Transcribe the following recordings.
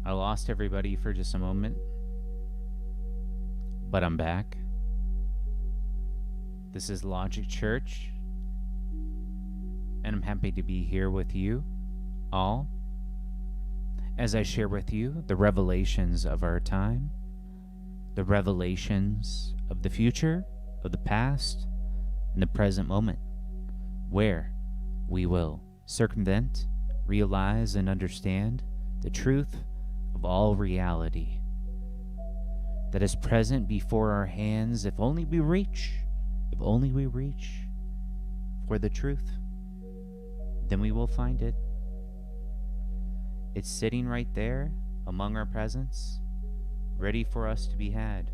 I lost everybody for just a moment, but I'm back. This is Logic Church, and I'm happy to be here with you all as I share with you the revelations of our time, the revelations of the future, of the past, and the present moment, where we will circumvent, realize, and understand the truth of all reality that is present before our hands if only we reach for the truth. Then we will find it. It's sitting right there among our presence, ready for us to be had,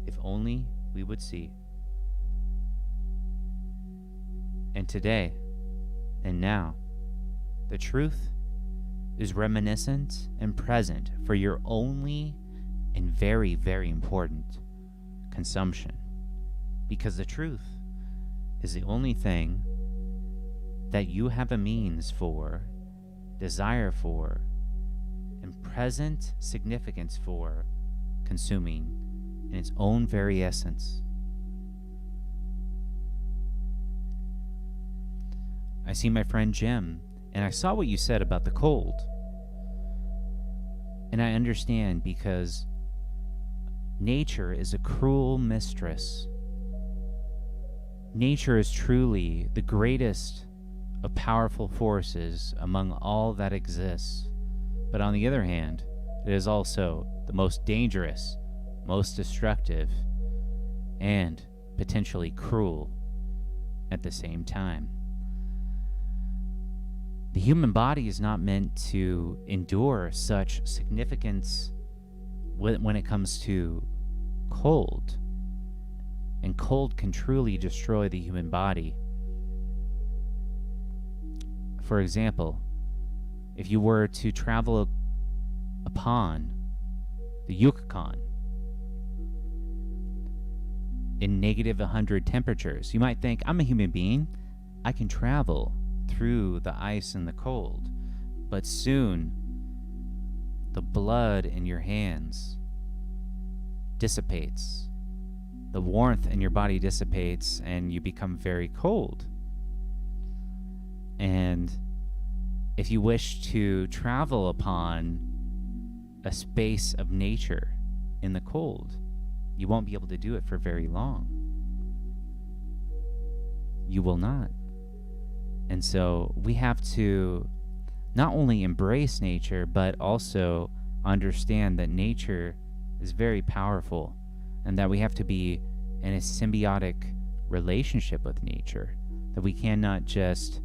if only we would see. And today, and now, the truth is reminiscent and present for your only and very, very important consumption. Because the truth is the only thing that you have a means for, desire for, and present significance for consuming in its own very essence. I see my friend Jim, and I saw what you said about the cold. And I understand, because nature is a cruel mistress. Nature is truly the greatest of powerful forces among all that exists. But on the other hand, it is also the most dangerous, most destructive, and potentially cruel at the same time. The human body is not meant to endure such significance when it comes to cold. And cold can truly destroy the human body. For example, if you were to travel upon the Yukon in negative 100 temperatures, you might think, I'm a human being, I can travel through the ice and the cold. But soon, the blood in your hands dissipates. The warmth in your body dissipates, and you become very cold. And if you wish to travel upon a space of nature in the cold, you won't be able to do it for very long. You will not. And so we have to not only embrace nature, but also understand that nature is very powerful, and that we have to be in a symbiotic relationship with nature, that we cannot just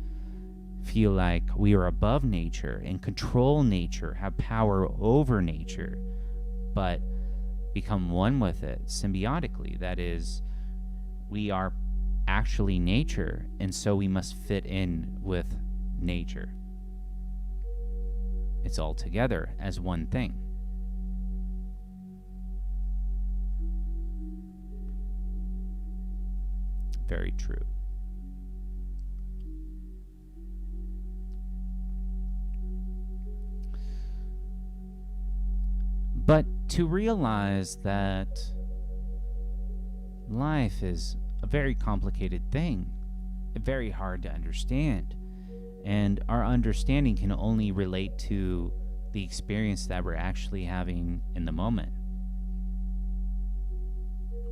feel like we are above nature and control nature, have power over nature, but become one with it symbiotically. That is, we are actually nature, and so we must fit in with nature. It's all together as one thing. Very true. But to realize that life is a very complicated thing, very hard to understand, and our understanding can only relate to the experience that we're actually having in the moment.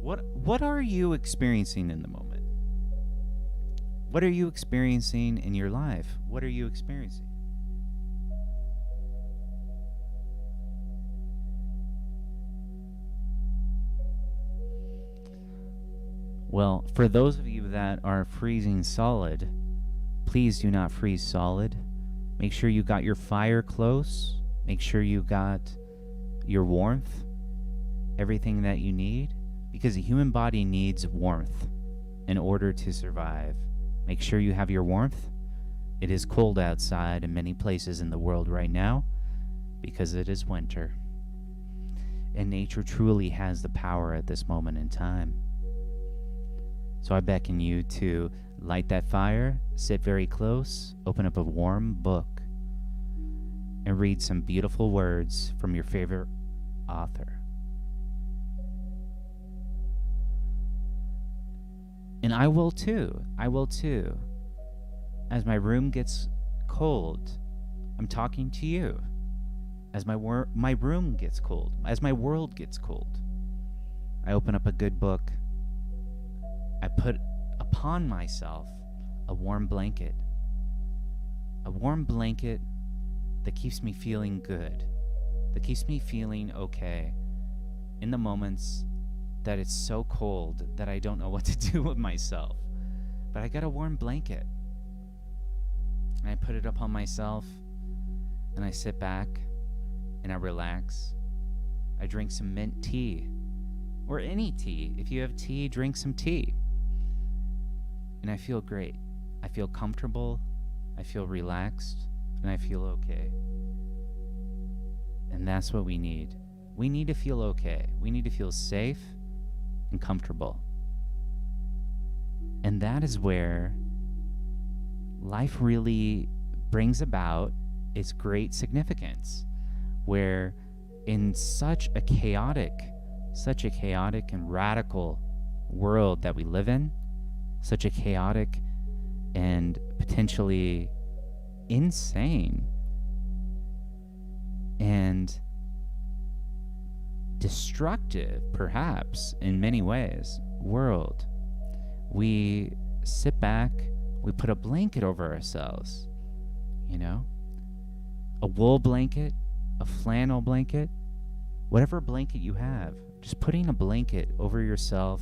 What are you experiencing in the moment? What are you experiencing in your life? What are you experiencing? Well, for those of you that are freezing solid, please do not freeze solid. Make sure you got your fire close. Make sure you got your warmth, everything that you need, because the human body needs warmth in order to survive. Make sure you have your warmth. It is cold outside in many places in the world right now because it is winter. And nature truly has the power at this moment in time. So I beckon you to light that fire, sit very close, open up a warm book, and read some beautiful words from your favorite author. And I will too. I will too. As my room gets cold, I'm talking to you. As my room gets cold, as my world gets cold, I open up a good book. I put upon myself a warm blanket. A warm blanket that keeps me feeling good, that keeps me feeling okay in the moments that it's so cold that I don't know what to do with myself. But I got a warm blanket. And I put it up on myself, and I sit back, and I relax. I drink some mint tea, or any tea. If you have tea, drink some tea. And I feel great. I feel comfortable, I feel relaxed, and I feel okay. And that's what we need. We need to feel okay. We need to feel safe and comfortable. And that is where life really brings about its great significance, where in such a chaotic and radical world that we live in, such a chaotic and potentially insane and destructive, perhaps in many ways, world, we sit back, we put a blanket over ourselves, a wool blanket, a flannel blanket, whatever blanket you have, just putting a blanket over yourself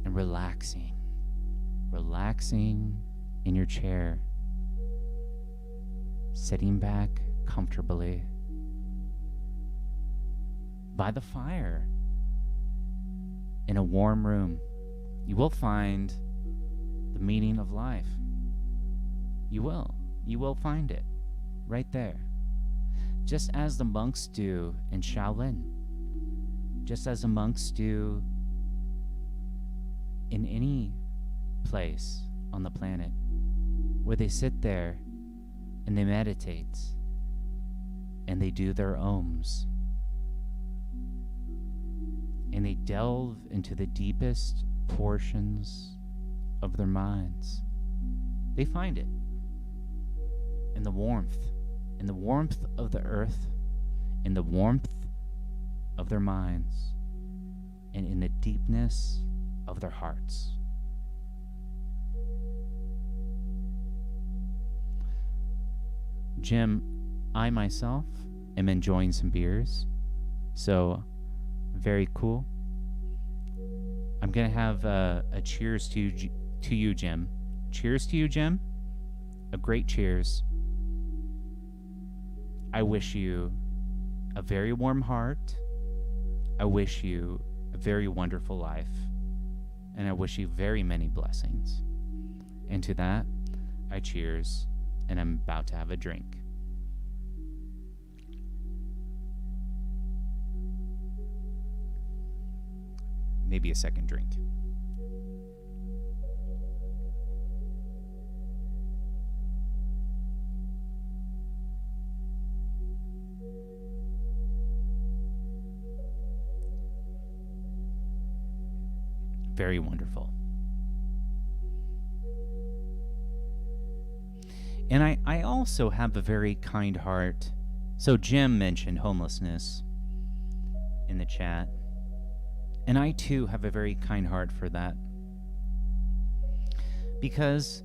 and relaxing in your chair, sitting back comfortably by the fire in a warm room. You will find the meaning of life. You will find it right there, just as the monks do in Shaolin, just as the monks do in any place on the planet, where they sit there and they meditate and they do their ohms and they delve into the deepest portions of their minds. They find it in the warmth of the earth, in the warmth of their minds, and in the deepness of their hearts. Jim, I myself am enjoying some beers, so very cool. I'm gonna have a cheers to you, Jim. Cheers to you, Jim. A great cheers. I wish you a very warm heart. I wish you a very wonderful life. And I wish you very many blessings. And to that, I cheers, and I'm about to have a drink. Maybe a second drink. Very wonderful. And I also have a very kind heart. So Jim mentioned homelessness in the chat. And I too have a very kind heart for that. Because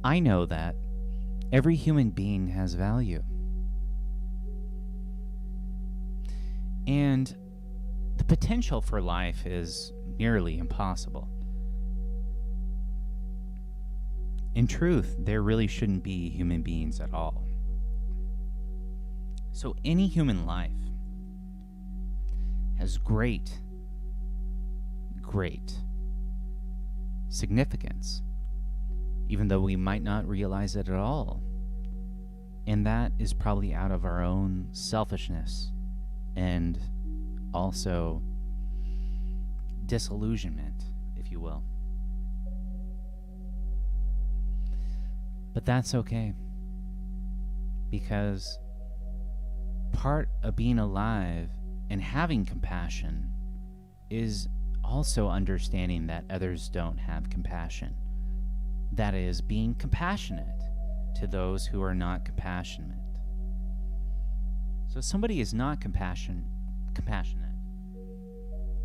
I know that every human being has value. And the potential for life is nearly impossible. In truth, there really shouldn't be human beings at all. So any human life has great significance, even though we might not realize it at all. And that is probably out of our own selfishness and also disillusionment, if you will. But that's okay, because part of being alive and having compassion is also understanding that others don't have compassion. That is, being compassionate to those who are not compassionate. So if somebody is not compassionate,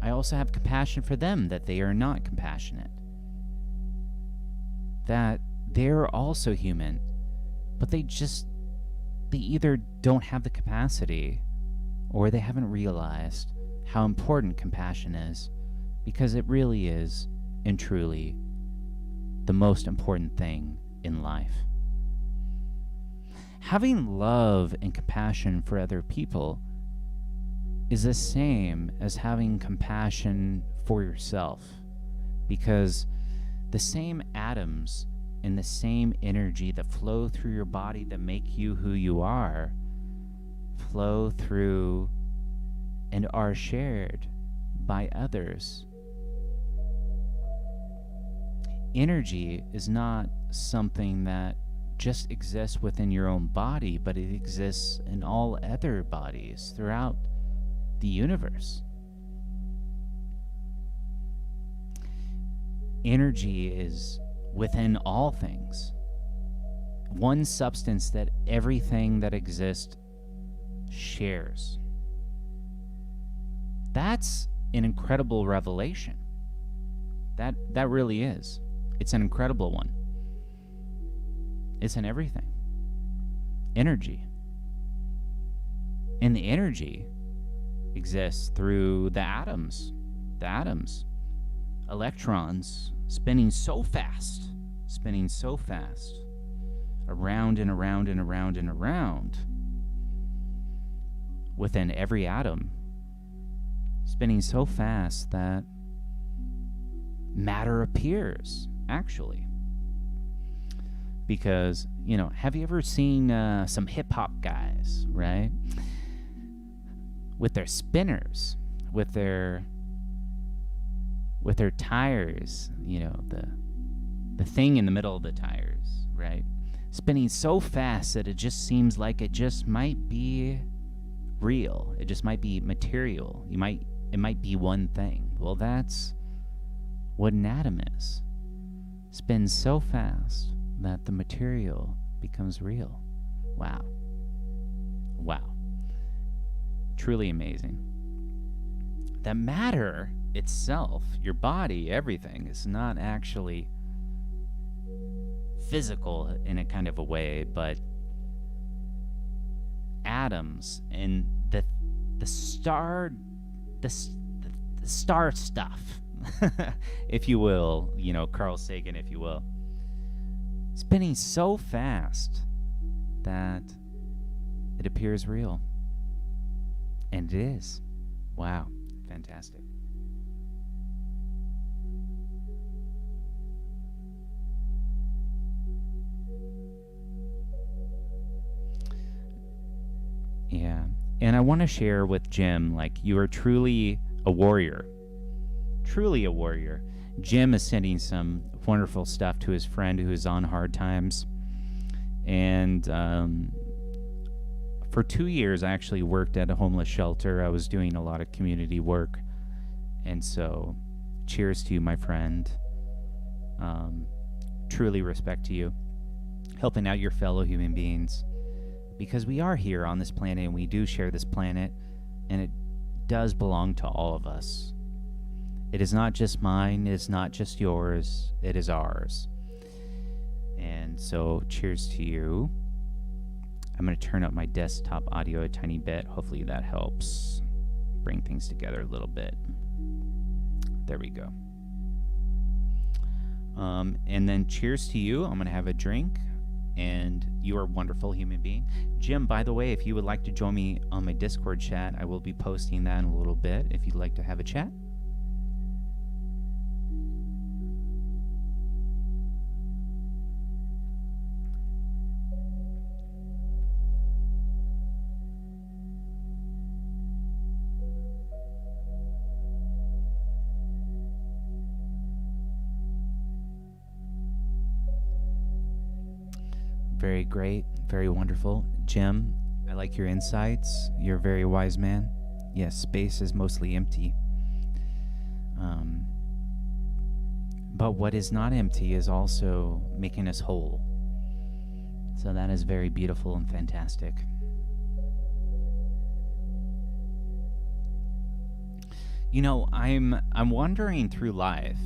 I also have compassion for them that they are not compassionate. That they're also human, but they either don't have the capacity or they haven't realized how important compassion is, because it really is, and truly, the most important thing in life. Having love and compassion for other people is the same as having compassion for yourself, because the same atoms and the same energy that flow through your body that make you who you are flow through and are shared by others. Energy is not something that just exists within your own body, but it exists in all other bodies throughout the universe. Energy is within all things, one substance that everything that exists shares. That's an incredible revelation. That really is. It's an incredible one. It's in everything. Energy. And the energy exists through the atoms. The atoms. Electrons spinning so fast. Around and around and around and around. Within every atom. Spinning so fast that matter appears, actually. Because, have you ever seen some hip-hop guys, right? With their spinners, with their tires, the thing in the middle of the tires, right? Spinning so fast that it just seems like it just might be real. It just might be material. It might be one thing. Well, that's what an atom is. Spins so fast that the material becomes real. Wow. Truly amazing. That matter itself, your body, everything, is not actually physical in a kind of a way, but atoms and the star stuff, if you will, Carl Sagan, if you will, spinning so fast that it appears real. And it is. Wow. Fantastic. Yeah. And I want to share with Jim, you are truly a warrior. Truly a warrior. Jim is sending some wonderful stuff to his friend who is on hard times. And for 2 years, I actually worked at a homeless shelter. I was doing a lot of community work. And so, cheers to you, my friend. Truly respect to you. Helping out your fellow human beings. Because we are here on this planet, and we do share this planet. And it does belong to all of us. It is not just mine. It is not just yours. It is ours. And so, cheers to you. I'm going to turn up my desktop audio a tiny bit. Hopefully that helps bring things together a little bit. There we go. And then cheers to you. I'm going to have a drink. And you are a wonderful human being. Jim, by the way, if you would like to join me on my Discord chat, I will be posting that in a little bit if you'd like to have a chat. Very great, very wonderful. Jim, I like your insights. You're a very wise man. Yes, space is mostly empty. Um, but what is not empty is also making us whole. So that is very beautiful and fantastic. You know, I'm wandering through life,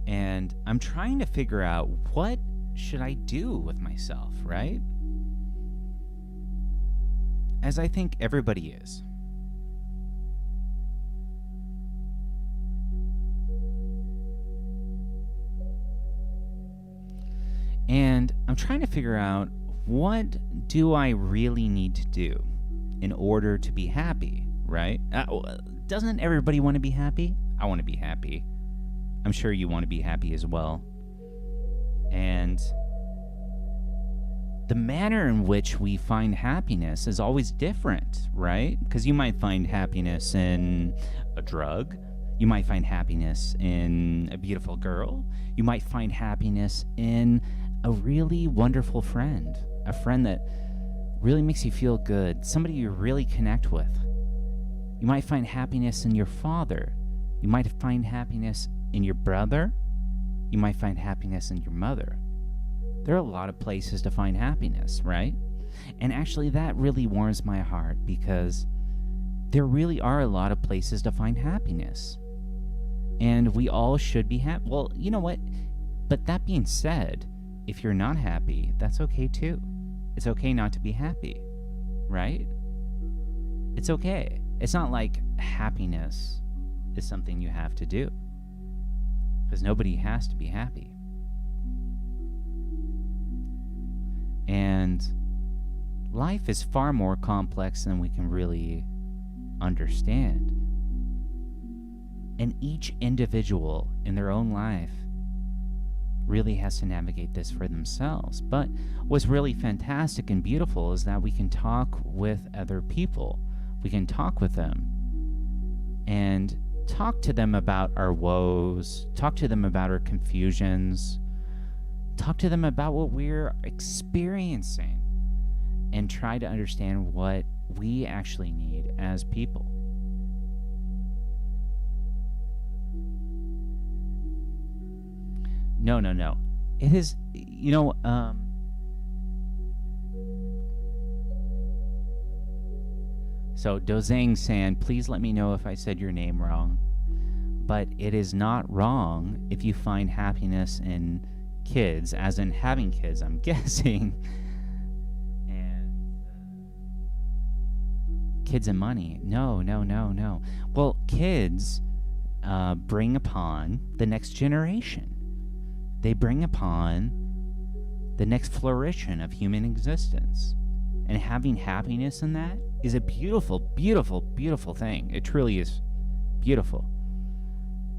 and I'm trying to figure out what should I do with myself, right? As I think everybody is. And I'm trying to figure out, what do I really need to do in order to be happy, right? Doesn't everybody want to be happy? I want to be happy. I'm sure you want to be happy as well. And the manner in which we find happiness is always different, right? Because you might find happiness in a drug. You might find happiness in a beautiful girl. You might find happiness in a really wonderful friend. A friend that really makes you feel good. Somebody you really connect with. You might find happiness in your father. You might find happiness in your brother. You might find happiness in your mother. There are a lot of places to find happiness, right? And actually, that really warms my heart, because there really are a lot of places to find happiness. And we all should be happy. Well, you know what? But that being said, if you're not happy, that's okay too. It's okay not to be happy, right? It's okay. It's not like happiness is something you have to do, because nobody has to be happy. And life is far more complex than we can really understand. And each individual in their own life really has to navigate this for themselves. But what's really fantastic and beautiful is that we can talk with other people. We can talk with them and talk to them about our woes, talk to them about our confusions, talk to them about what we're experiencing, and try to understand what we actually need as people. No. It is, so Dozang San, please let me know if I said your name wrong. But it is not wrong if you find happiness in kids, as in having kids, I'm guessing. And kids and money. No. Well, kids bring upon the next generation. They bring upon the next flourishing of human existence. And having happiness in that is a beautiful, beautiful, beautiful thing. It truly is beautiful.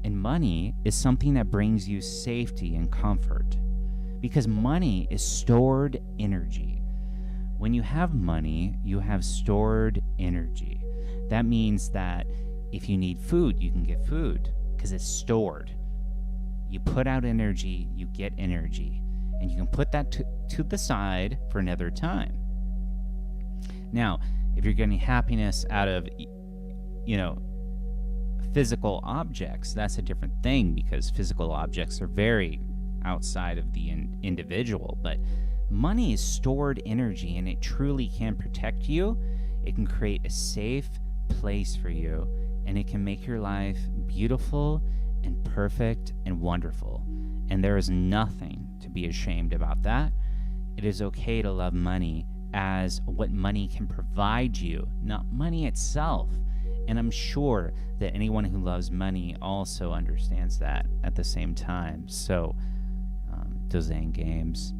And money is something that brings you safety and comfort, because money is stored energy. When you have money, you have stored energy. That means that if you need food, you can get food because it's stored. You put out energy, you get energy, and you can put that to the side for another time. Now, if you're getting happiness out of, physical objects, that's a different thing, because physical objects are very outside of the individual. But money is stored energy, and it truly can protect you. It can create a safe place for you, and it can make your life beautiful and perfect and wonderful. And there is nothing to be ashamed about that. It is okay to love money as what money can provide you, not money itself. And I'm sure that anyone who loves money also understands that at the same time. So, Dozang Games,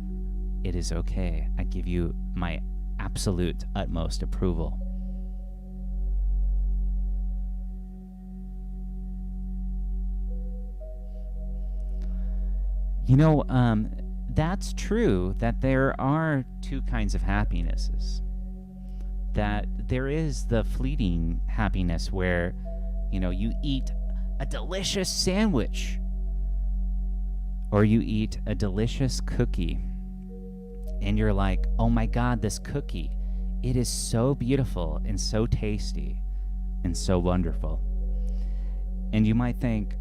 it is okay. I give you my absolute utmost approval. That's true that there are two kinds of happinesses. That there is the fleeting happiness where, you eat a delicious sandwich, or you eat a delicious cookie, and you're like, oh my God, this cookie, It is so beautiful and so tasty and so wonderful. And you might think,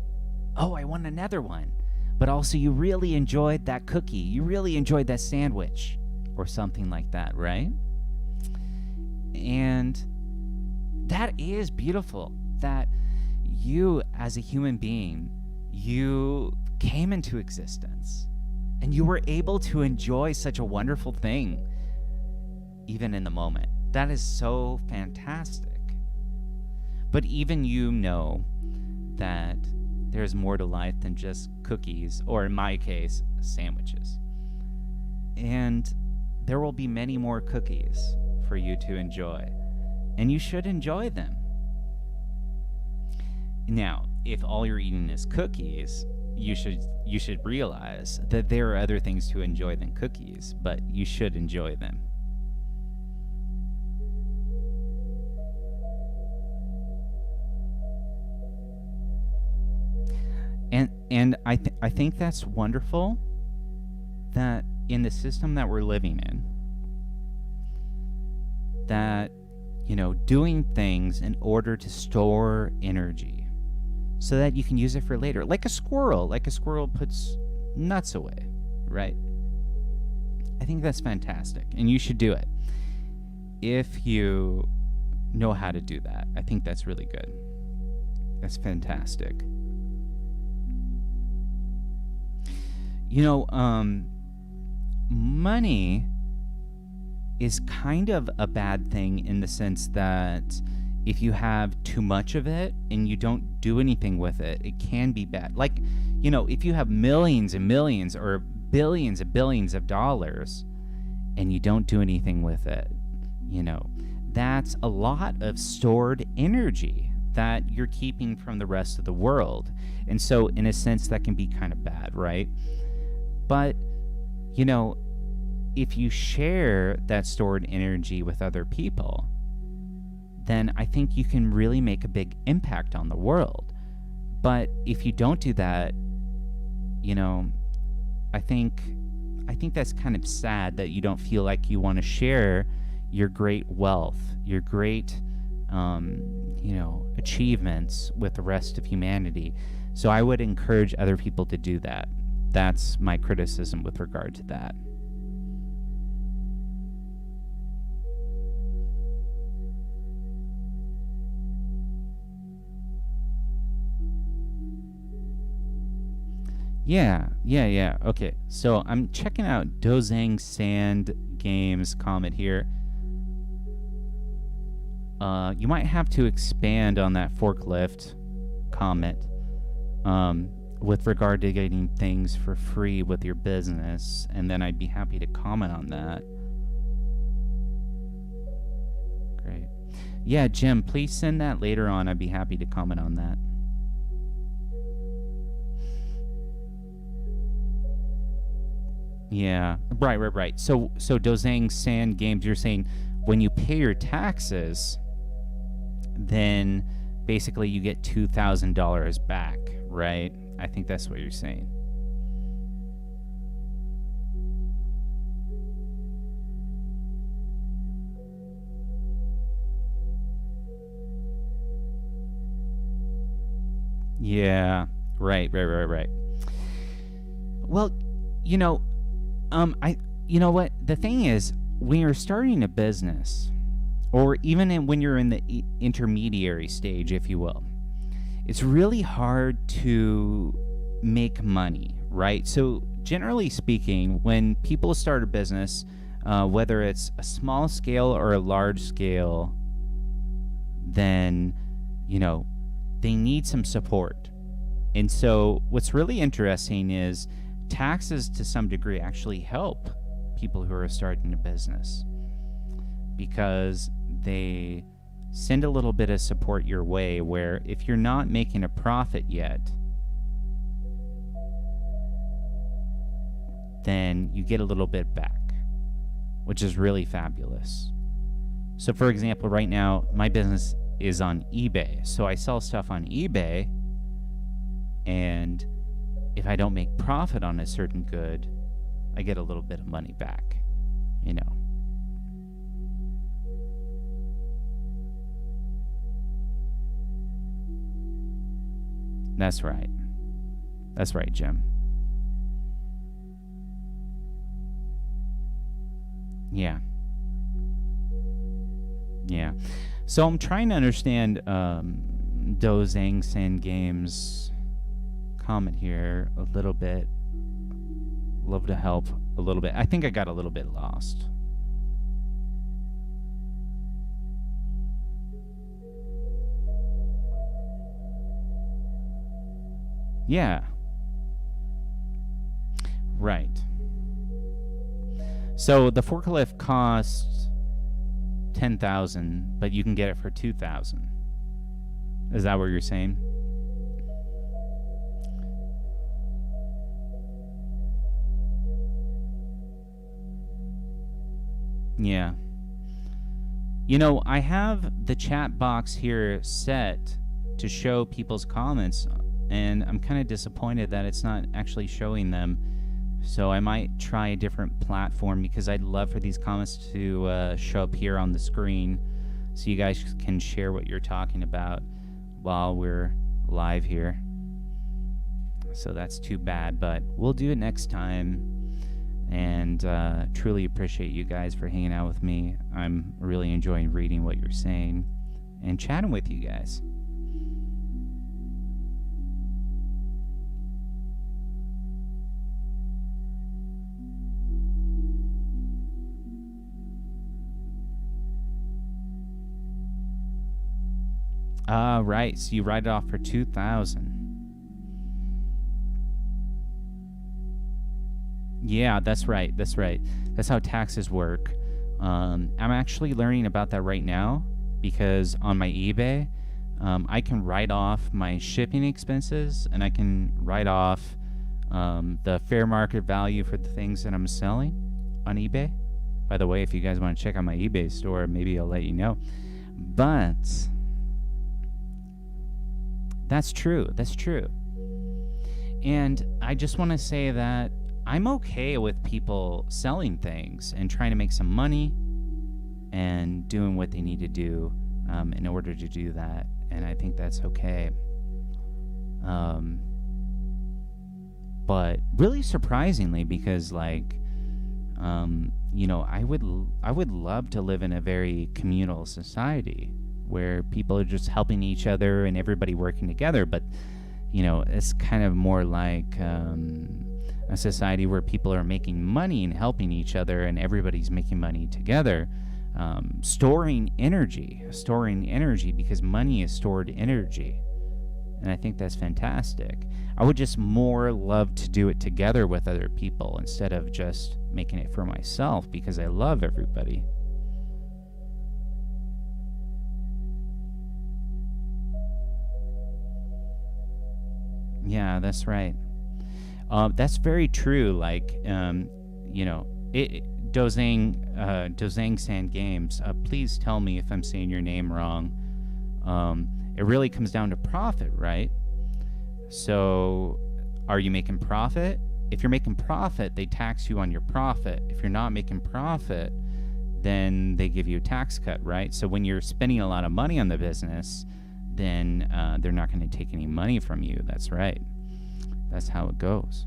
oh, I want another one. But also, you really enjoyed that cookie. You really enjoyed that sandwich or something like that, right? And that is beautiful, that you as a human being, you came into existence and you were able to enjoy such a wonderful thing even in the moment. That is so fantastic. But even you know that there's more to life than just cookies, or in my case, sandwiches. And there will be many more cookies for you to enjoy, and you should enjoy them. Now, if all you're eating is cookies, you should realize that there are other things to enjoy than cookies, but you should enjoy them. And I think that's wonderful, that in the system that we're living in, that, doing things in order to store energy so that you can use it for later. Like a squirrel puts nuts away, right? I think that's fantastic, and you should do it if you know how to do that. I think that's really good. That's fantastic. Money is kind of a bad thing in the sense that if you have too much of it and you don't do anything with it, it can be bad. Like, if you have millions and millions or billions and billions of dollars and you don't do anything with it, that's a lot of stored energy that you're keeping from the rest of the world. And so in a sense that can be kind of bad, right? But, if you share that stored energy with other people, then I think you can really make a big impact on the world. But if you don't do that, I think that's kind of sad that you don't feel like you want to share your great wealth, your great, achievements with the rest of humanity. So I would encourage other people to do that. That's my criticism with regard to that. Yeah. Okay, so I'm checking out Dozang Sand Games comment here. You might have to expand on that forklift comment with regard to getting things for free with your business, and then I'd be happy to comment on that. Great. Yeah, Jim, please send that later on. I'd be happy to comment on that. Yeah, right. So Dozang Sand Games, you're saying when you pay your taxes, then basically you get $2,000 back, right? I think that's what you're saying. Yeah, right. Well, you know what? The thing is, when you're starting a business, or even when you're in the intermediary stage, if you will, it's really hard to make money, right? So generally speaking, when people start a business, whether it's a small scale or a large scale, then, they need some support. And so what's really interesting is taxes to some degree actually help people who are starting a business, because they send a little bit of support your way, where if you're not making a profit yet, then you get a little bit back, which is really fabulous. So for example, right now my business is on eBay, so I sell stuff on eBay, and if I don't make profit on a certain good, I get a little bit of money back, That's right. That's right, Jim. Yeah. Yeah. So I'm trying to understand Dozang Sand Games comment here a little bit. Love to help a little bit. I think I got a little bit lost. Yeah. Right. So the forklift costs 10,000, but you can get it for 2,000. Is that what you're saying? Yeah. You know, I have the chat box here set to show people's comments, and I'm kind of disappointed that it's not actually showing them. So I might try a different platform, because I'd love for these comments to show up here on the screen so you guys can share what you're talking about while we're live here. So that's too bad, but we'll do it next time. And truly appreciate you guys for hanging out with me. I'm really enjoying reading what you're saying and chatting with you guys. Right. So you write it off for 2,000. Yeah, that's right. That's right. That's how taxes work. I'm actually learning about that right now, because on my eBay, I can write off my shipping expenses, and I can write off the fair market value for the things that I'm selling on eBay. By the way, if you guys want to check out my eBay store, maybe I'll let you know. But that's true. That's true. And I just want to say that I'm okay with people selling things and trying to make some money and doing what they need to do in order to do that. And I think that's okay. But really surprisingly, because you know, I would love to live in a very communal society where people are just helping each other and everybody working together. But, you know, it's kind of more like a society where people are making money and helping each other, and everybody's making money together, storing energy, because money is stored energy. And I think that's fantastic. I would just more love to do it together with other people instead of just making it for myself, because I love everybody. Yeah, that's right. That's very true. You know, Dozang Sand Games. Please tell me if I'm saying your name wrong. It really comes down to profit, right? So, are you making profit? If you're making profit, they tax you on your profit. If you're not making profit, then they give you a tax cut, right? So when you're spending a lot of money on the business, then they're not going to take any money from you. That's right. That's how it goes.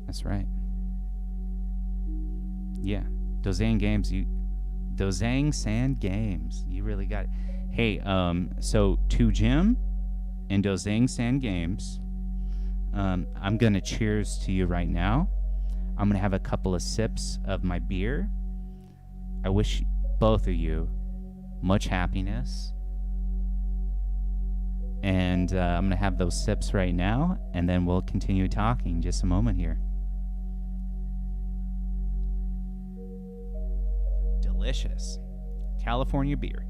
That's right. Yeah. Dozang Sand Games. You really got it. Hey, so to Jim and Dozang Sand Games, I'm gonna cheers to you right now. I'm gonna have a couple of sips of my beer. I wish both of you much happiness. And I'm gonna have those sips right now, and then we'll continue talking just a moment here. Delicious California beer.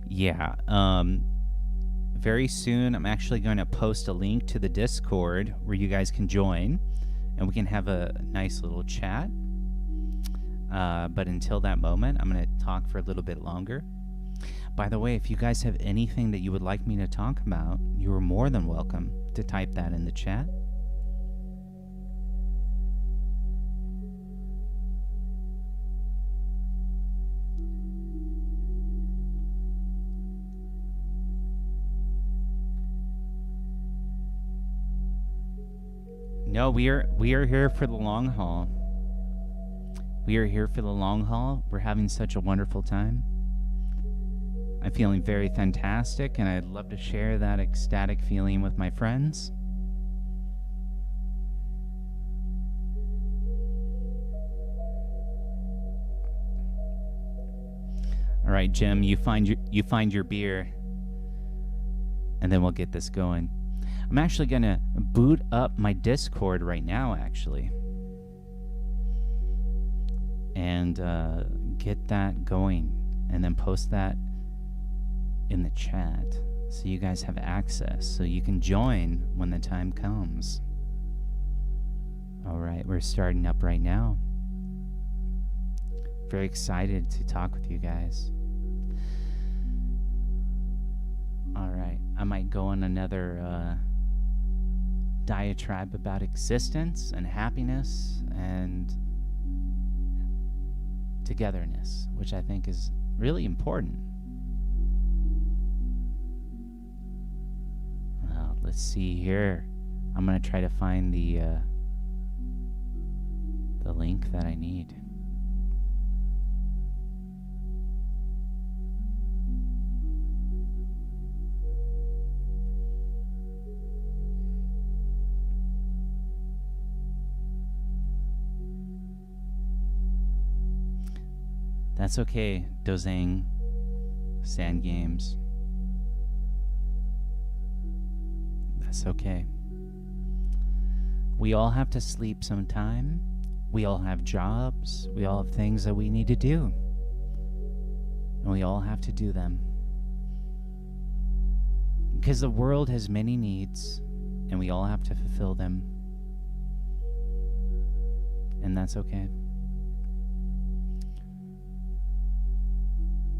Yeah, very soon I'm actually going to post a link to the Discord where you guys can join and we can have a nice little chat. But until that moment, I'm going to talk for a little bit longer. By the way, if you guys have anything that you would like me to talk about, you are more than welcome to type that in the chat. No, we are here for the long haul. We are here for the long haul. We're having such a wonderful time. I'm feeling very fantastic, and I'd love to share that ecstatic feeling with my friends. All right, Jim, you find your beer, and then we'll get this going. I'm actually gonna boot up my Discord right now, actually, and get that going, and then post that in the chat so you guys have access, so you can join when the time comes. All right, we're starting up right now. Very excited to talk with you guys. All right, I might go on another diatribe about existence and happiness and togetherness, which I think is really important. Let's see here. I'm gonna try to find the link that I need. That's okay, Dozang Sand Games. That's okay. We all have to sleep sometime. We all have jobs. We all have things that we need to do. And we all have to do them. Because the world has many needs, and we all have to fulfill them. And that's okay.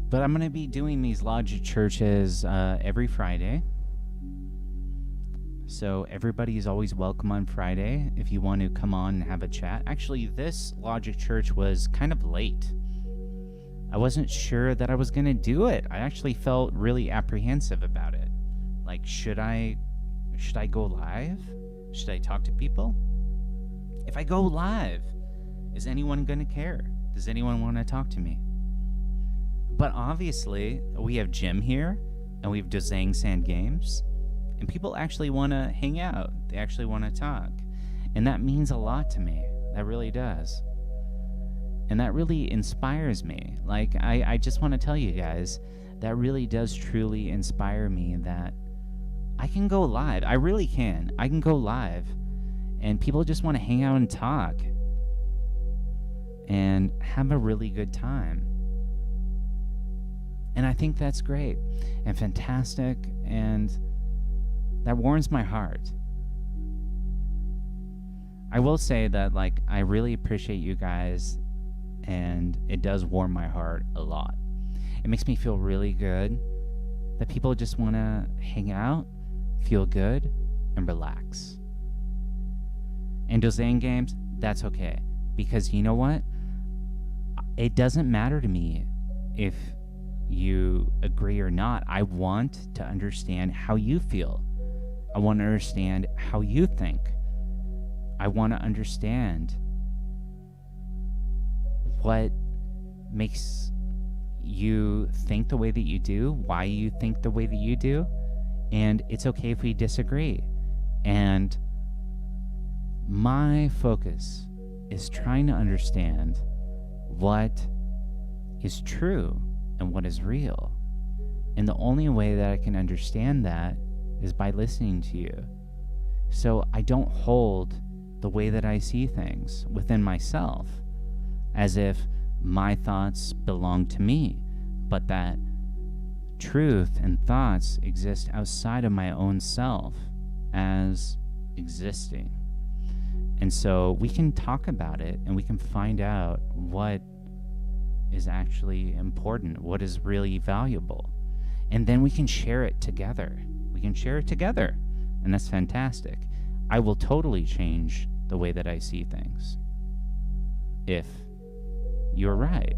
But I'm going to be doing these Logic Churches every Friday. So everybody is always welcome on Friday if you want to come on and have a chat. Actually, this Logic Church was kind of late. I wasn't sure that I was going to do it. I actually felt really apprehensive about it. Like, should I go live? Should I talk to people? If I go live, is anyone going to care? Does anyone want to talk to me? But obviously, we have Jim here, and we have Dozang Sand Games, and people actually want to hang out. They actually want to talk. And that means a lot to me. That really does. And that really inspires me. Like, I just want to tell you guys, that really does truly inspire me that I can go live. I really can. I can go live, and people just want to hang out and talk and have a really good time. And I think that's great and fantastic, and that warms my heart. I will say that, like, I really appreciate you guys, and it does warm my heart a lot. It makes me feel really good that people just want to hang out, feel good, and relax. And Dozang Games, that's okay. Because you know what? It doesn't matter to me if you agree or not. I want to understand how you feel. I want to understand how you think. I want to understand what makes you think the way that you do, why you think the way that you do, and it's okay if we disagree. And my focus is trying to understand what is true and what is real. And the only way that I can understand that is by listening to you. So I don't hold the way that I see things within myself as if my thoughts belong to me, but that truth and thoughts exist outside of my own self as existing. And so we can talk about it, and we can find out what is actually important, what is really valuable. And then we can share it together. We can share it together, and that's fantastic. I will totally change the way that I see things. If you're right.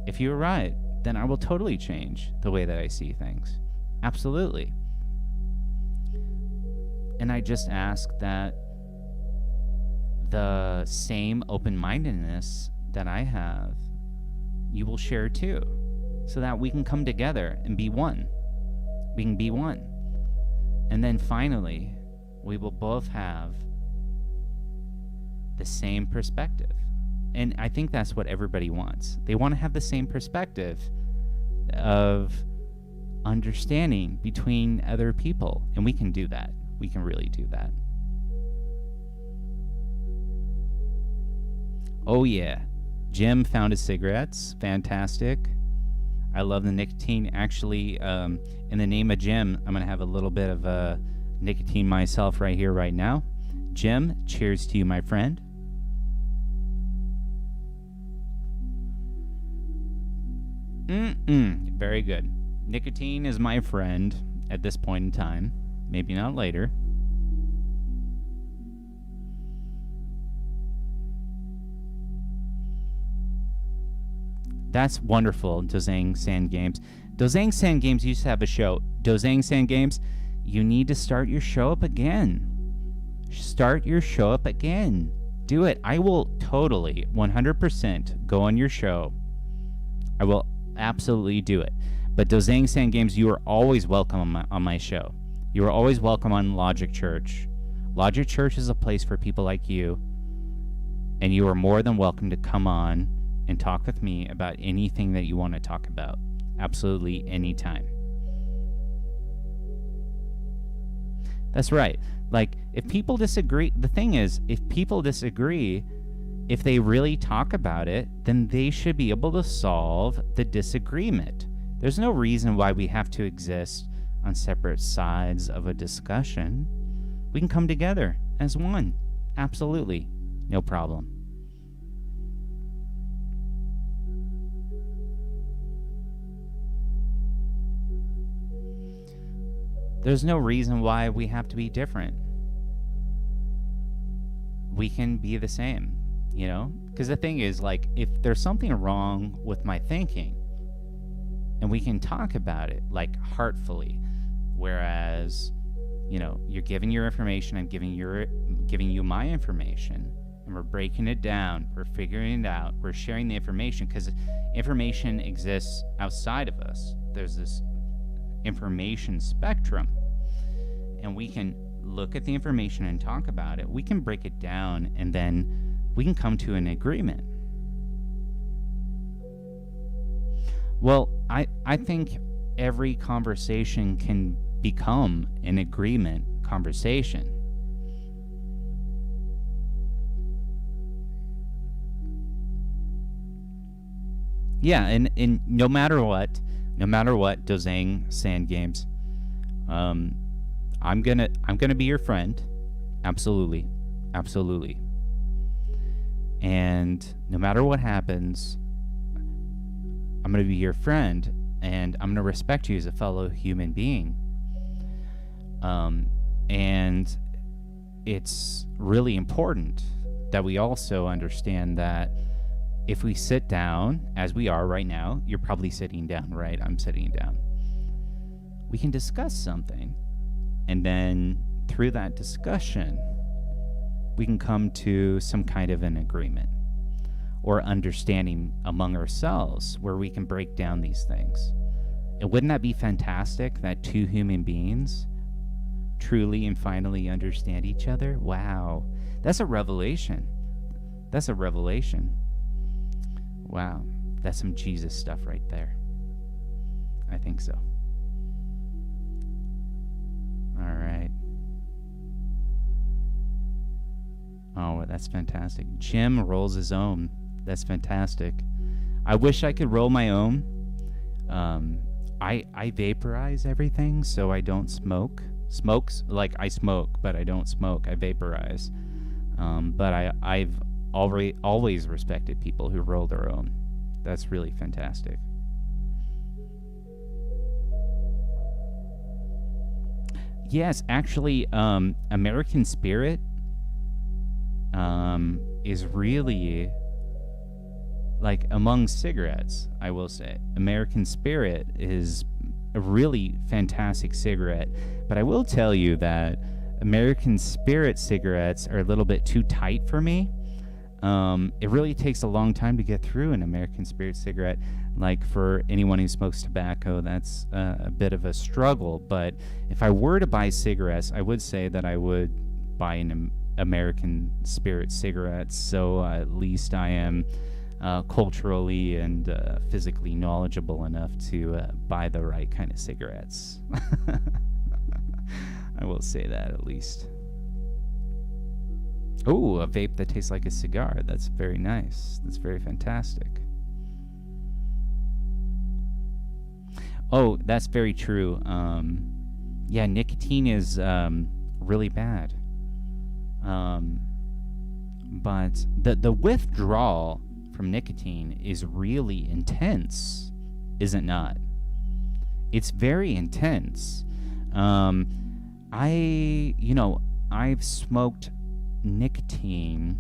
If you're right, then I will totally change the way that I see things. Absolutely. And I just ask that the same open-mindedness that I have, you will share too, so that we can come together and be one. We can be one. And then finally, we will both have the same perspective. And I think that's what everybody wants. They want to have the same perspective of understanding between other people. And we can do that. We can really do that. Oh yeah, Jim found his cigarettes. Fantastic. I love the nicotine. Actually, in the name of Jim, I'm going to have a little bit of nicotine myself right here, right now. Jim, cheers to you, my friend. Very good. Nicotine is my friend at this point in time. Maybe not later. That's wonderful, Dozang Sand Games. Dozang Sand Games used to have a show. Dozang Sand Games, you need to start your show up again. Start your show up again. Do it. I will totally, 100% go on your show. I will absolutely do it. But Dozang Sand Games, you are always welcome on my show. You are always welcome on Logic Church. Logic Church is a place for people like you, and you are more than welcome to come on and talk with me about anything that you want to talk about. Absolutely anytime. That's right. Like, if people disagree, the thing is, if people disagree, if they really talk about it, then they should be able to solve the disagreement. There's no reason why we have to exist on separate sides of a discussion. We can come together as one. Absolutely. No problem. There's no reason why we have to be different. We can be the same, you know? Because the thing is, like, if there's something wrong with my thinking, and we can talk about it, like, heartfully, whereas, you know, you're giving your information, I'm giving you my information, and we're breaking it down, we're figuring it out, we're sharing the information, because information exists outside of us. There's this information spectrum, and we can look at the information and talk about it. We can break it down, and then we can come to an agreement. Well, I think every conversation can become an agreement conversation. Yeah, and no matter what, Dozang Sand Games, I'm gonna be your friend, absolutely, absolutely. And no matter what happens, I'm gonna be your friend, and I'm gonna respect you as a fellow human being. And it's really important that we also understand that if we sit down, as we are right now, you're probably sitting down, right? I'm sitting down. We can discuss something. And then through that discussion, we can come to some kind of an agreement or understanding among ourselves where we can break down these things. And wouldn't that be fantastic that two human beings truly and finally understand each other? Wow. That's a revelation. That's a revelation. Wow. That's some Jesus stuff right there. I think so. All right. Oh, that's fantastic. Jim rolls his own. That's fantastic. I wish I could roll my own. I vaporize everything, so I don't smoke. Smokes, like I smoke, but I don't smoke. I vaporize. But I've always respected people who roll their own. That's really fantastic. Yes, actually, American Spirit is really, like, among cigarettes, I will say. American Spirit is a really fantastic cigarette. But I will tell you that American Spirit cigarettes are a little bit too tight for me. It really takes a long time to get through an American Spirit cigarette. Like for anyone who smokes tobacco, that's a bit of a struggle. But if I were to buy cigarettes, I would say that I would buy an American Spirit cigarettes. So at least I am culturally and physically knowledgeable enough to buy the right kind of cigarettes. I will say that at least. Oh, a vape that tastes like a cigar. That's very nice. That's very fantastic. Oh, that's very true. Yeah, nicotine is really bad. But the withdrawal from nicotine is really intense, is it not? It's very intense. I've smoked nicotine,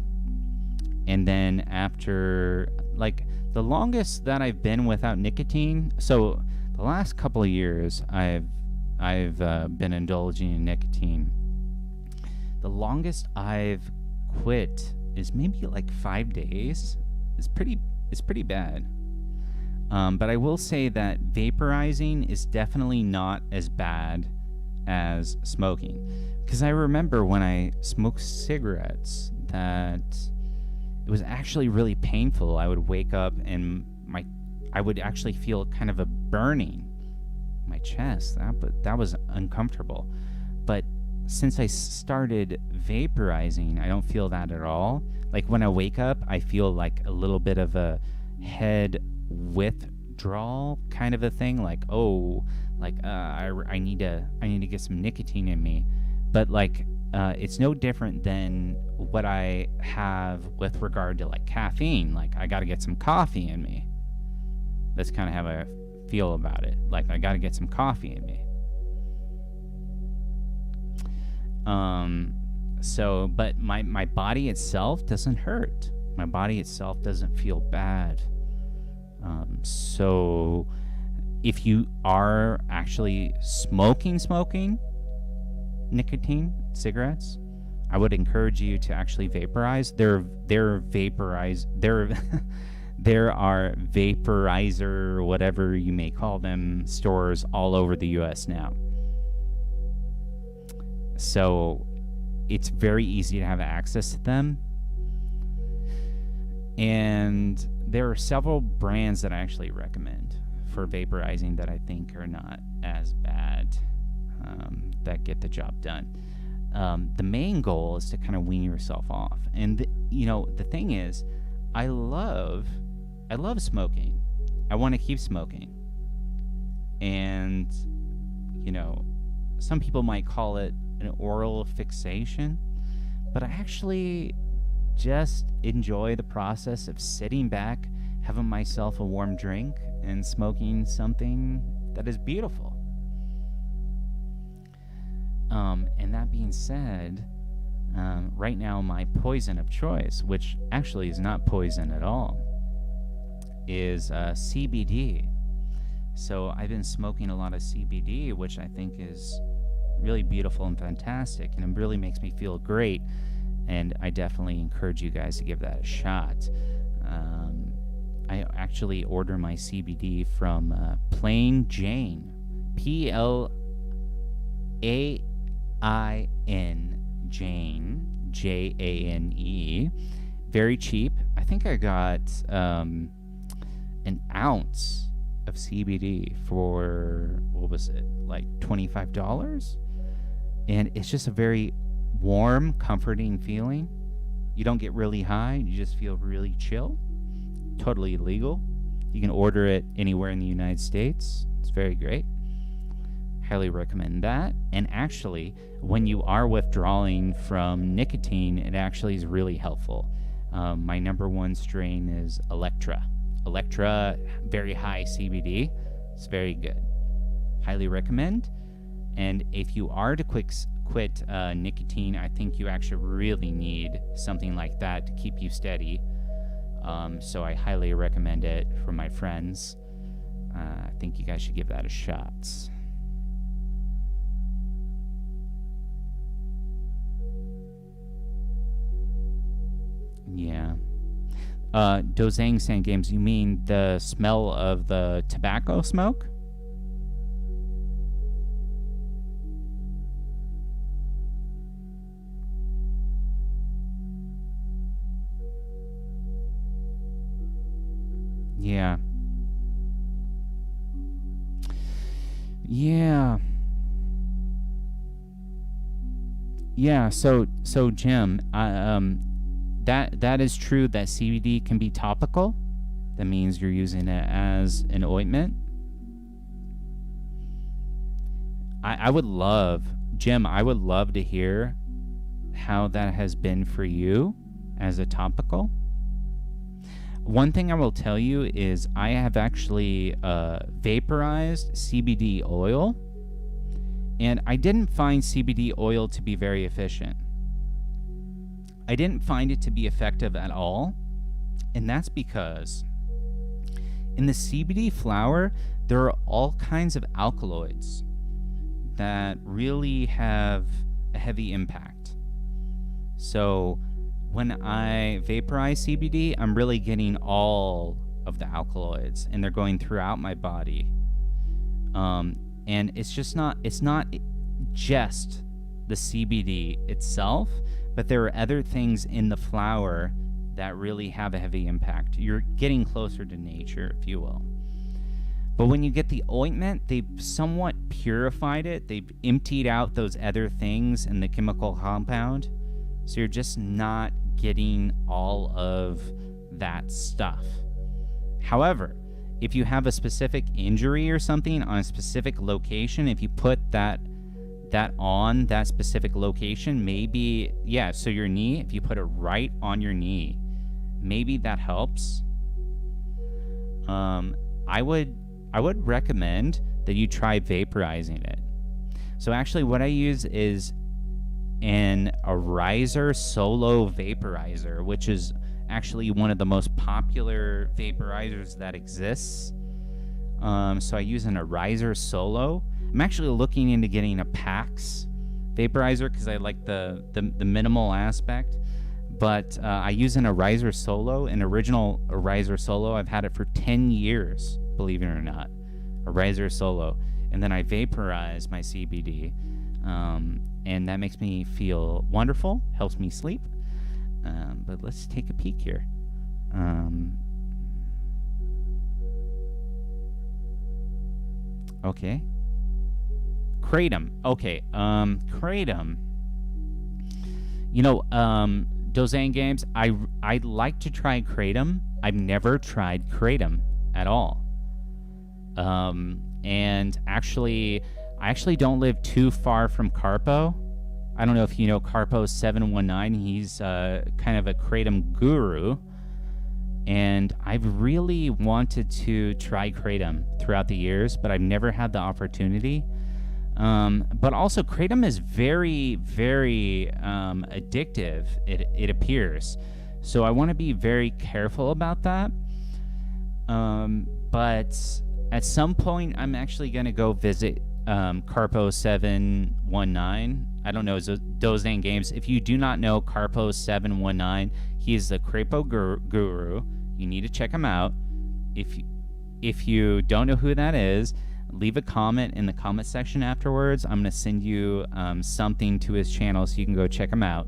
and then after, like, the longest that I've been without nicotine, so the last couple of years I've been indulging in nicotine. The longest I've quit is maybe like 5 days. It's pretty bad. But I will say that vaporizing is definitely not as bad as smoking, because I remember when I smoked cigarettes that it was actually really painful. I would wake up and I would actually feel kind of a burning in my chest. That was uncomfortable. But since I started vaporizing, I don't feel that at all. Like when I wake up, I feel like a little bit of a head withdrawal kind of a thing. Like, I need to get some nicotine in me. But like, it's no different than what I have with regard to like caffeine. Like, I got to get some coffee in me. That's kind of how I feel about it. Like, I got to get some coffee in me. But my body itself doesn't hurt. My body itself doesn't feel bad. So if you are actually smoking nicotine cigarettes, I would encourage you to actually vaporize. There are vaporizer, whatever you may call them, stores all over the US now. So it's very easy to have access to them. And there are several brands that I actually recommend for vaporizing that I think are not as bad, that get the job done. The main goal is to kind of wean yourself off. And the thing is, I love smoking. I want to keep smoking. And some people might call it an oral fixation, but I actually just enjoy the process of sitting back, having myself a warm drink, and smoking something that is beautiful. And that being said, right now my poison of choice, which actually is not poison at all, is CBD. So I've been smoking a lot of CBD, which I think is really beautiful and fantastic, and it really makes me feel great. And I definitely encourage you guys to give that a shot. I actually order my CBD from Plain Jane, PLAIN Jane, JANE. Very cheap. I think I got an ounce of CBD for, what was it, like $25? And it's just a very warm, comforting feeling. You don't get really high, you just feel really chill. Totally legal. You can order it anywhere in the United States. It's very great. Highly recommend that. And actually, when you are withdrawing from nicotine, it actually is really helpful. My number one strain is Electra. Electra, very high CBD. It's very good. Highly recommend. And if you are to quit nicotine, I think you actually really need something like that to keep you steady. So I highly recommend it for my friends. I think you guys should give that a shot. Yeah. Dozang Sand Games, you mean the smell of the tobacco smoke? Yeah. Yeah. Yeah, so Jim, that is true that CBD can be topical. That means you're using it as an ointment. I would love, Jim, I would love to hear how that has been for you as a topical. One thing I will tell you is I have actually vaporized CBD oil, and I didn't find CBD oil to be very efficient. I didn't find it to be effective at all, and that's because in the CBD flower, there are all kinds of alkaloids that really have a heavy impact. So when I vaporize CBD, I'm really getting all of the alkaloids, and they're going throughout my body. And it's not just the CBD itself, but there are other things in the flower that really have a heavy impact. You're getting closer to nature, if you will. But when you get the ointment, they've somewhat purified it. They've emptied out those other things in the chemical compound. So you're just not getting all of that stuff. However, if you have a specific injury or something on a specific location, if you put that on that specific location, maybe, yeah, so your knee, if you put it right on your knee, maybe that helps. I would recommend that you try vaporizing it. So actually what I use is an Arizer Solo vaporizer, which is actually one of the most popular vaporizers that exists. So I use an Arizer Solo. I'm actually looking into getting a PAX vaporizer because I like the minimal aspect. But I use an Arizer Solo, an original Arizer Solo. I've had it for 10 years, believe it or not. Arizer Solo. And then I vaporize my CBD. And that makes me feel wonderful, helps me sleep. But let's take a peek here. Okay. Kratom. Okay. Kratom. You know, Dozang Games, I'd like to try Kratom. I've never tried Kratom at all. And actually, I actually don't live too far from Carpo. I don't know if you know Carpo719. He's kind of a Kratom guru. And I've really wanted to try Kratom throughout the years, but I've never had the opportunity. But also, Kratom is very, very addictive, it appears. So I want to be very careful about that. But at some point, I'm actually going to go visit Carpo719. I don't know, Dozang Games. If you do not know Carpo719, he is the Krapo guru. You need to check him out. If you don't know who that is, leave a comment in the comment section afterwards. I'm going to send you something to his channel so you can go check him out.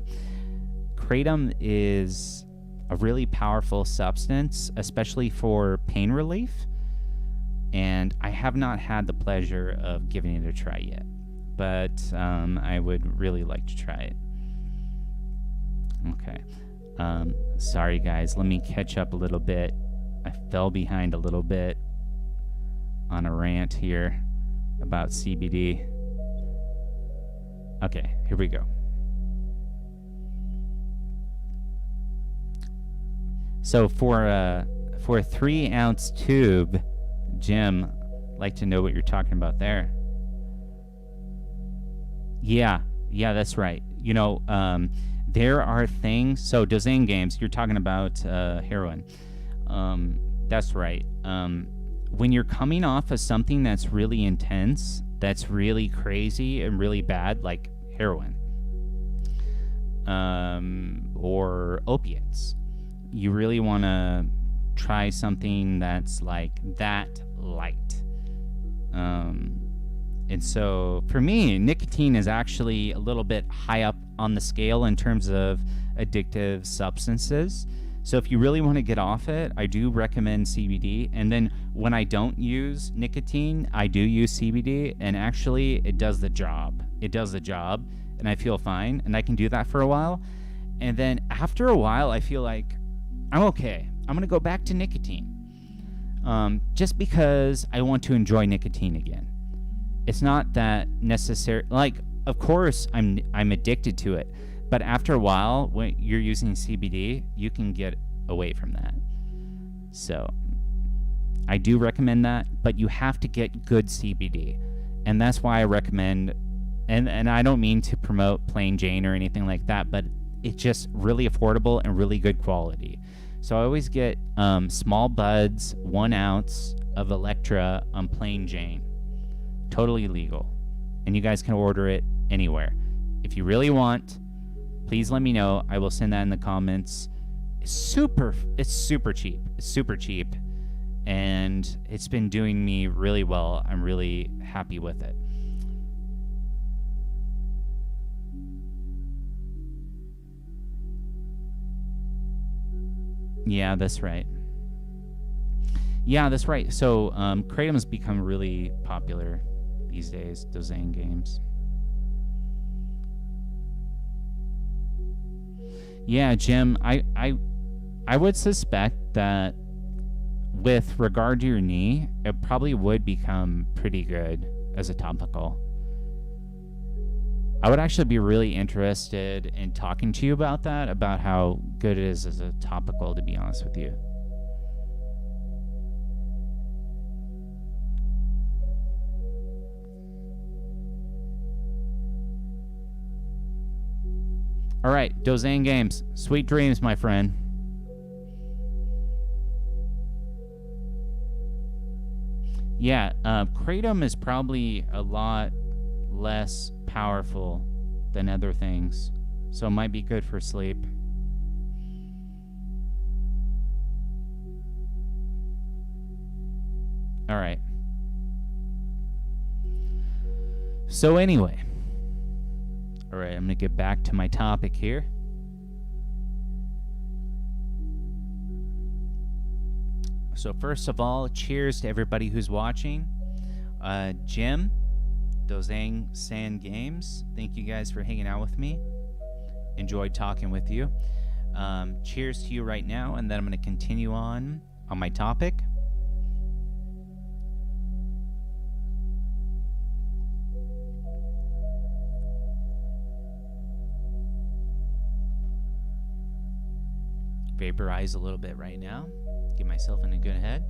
Kratom is a really powerful substance, especially for pain relief. And I have not had the pleasure of giving it a try yet. But I would really like to try it. Okay. Sorry, guys. Let me catch up a little bit. I fell behind a little bit on a rant here about CBD. Okay, here we go. So for a 3-ounce tube, Jim, I'd like to know what you're talking about there. Yeah, that's right. You know, there are things. So Dozang Games, you're talking about heroin. That's right. When you're coming off of something that's really intense, that's really crazy and really bad, like heroin, or opiates, you really want to try something that's like that light. And so for me, nicotine is actually a little bit high up on the scale in terms of addictive substances. So if you really want to get off it, I do recommend CBD. And then when I don't use nicotine, I do use CBD, and actually it does the job. It does the job, and I feel fine, and I can do that for a while. And then after a while, I feel like I'm okay. I'm going to go back to nicotine. Just because I want to enjoy nicotine again. It's not that necessary. Like, of course, I'm addicted to it, but after a while, when you're using CBD, you can get away from that. So, I do recommend that, but you have to get good CBD, and that's why I recommend. And I don't mean to promote Plain Jane or anything like that, but it's just really affordable and really good quality. So I always get small buds, 1 ounce of Electra on Plain Jane. Totally legal. And you guys can order it anywhere. If you really want, please let me know. I will send that in the comments. It's super cheap. It's super cheap. And it's been doing me really well. I'm really happy with it. Yeah, that's right. Yeah, that's right. So, Kratom's become really popular these days, Dozang games. Yeah, Jim, I would suspect that with regard to your knee, it probably would become pretty good as a topical. I would actually be really interested in talking to you about that, about how good it is as a topical, to be honest with you. All right, Dozang Games. Sweet dreams, my friend. Yeah, Kratom is probably a lot less powerful than other things, so it might be good for sleep. All right. So anyway, all right, I'm gonna get back to my topic here. So first of all, cheers to everybody who's watching. Jim, Dozang Sand Games, thank you guys for hanging out with me. Enjoyed talking with you. Cheers to you right now, and then I'm going to continue on my topic. Vaporize a little bit right now. Get myself in a good head.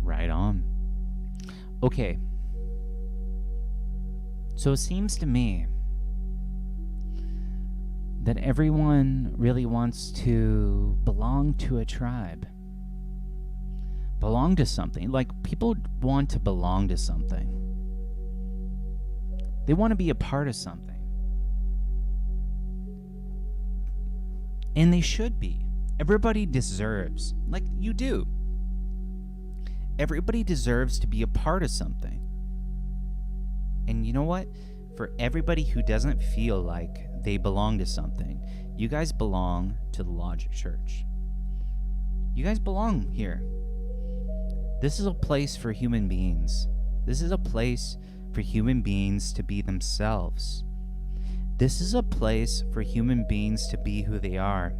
Right on. Okay. So it seems to me that everyone really wants to belong to a tribe. Belong to something. Like, people want to belong to something. They want to be a part of something. And they should be. Everybody deserves, like you do. Everybody deserves to be a part of something. And you know what? For everybody who doesn't feel like they belong to something, you guys belong to the Logic Church. You guys belong here. This is a place for human beings. This is a place for human beings to be themselves. This is a place for human beings to be who they are.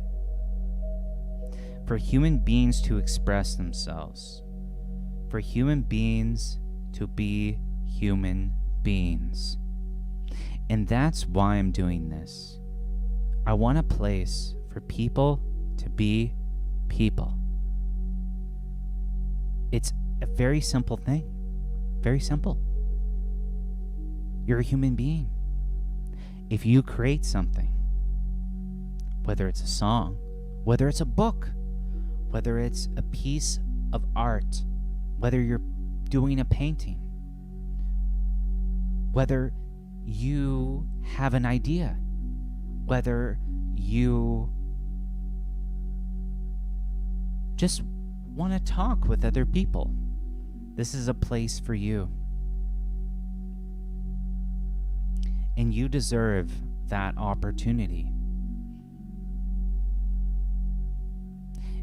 For human beings to express themselves. For human beings to be human beings. And that's why I'm doing this. I want a place for people to be people. It's a very simple thing. Very simple. You're a human being. If you create something, whether it's a song, whether it's a book, whether it's a piece of art, whether you're doing a painting, whether you have an idea, whether you just want to talk with other people, this is a place for you. And you deserve that opportunity.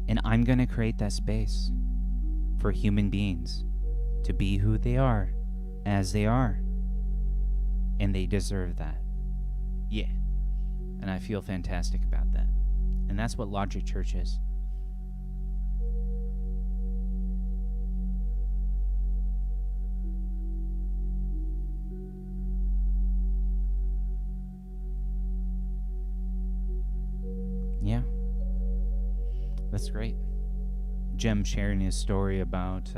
And I'm going to create that space for human beings to be who they are, as they are. And they deserve that. Yeah. And I feel fantastic about that. And that's what Logic Church is. Yeah. That's great. Jem sharing his story about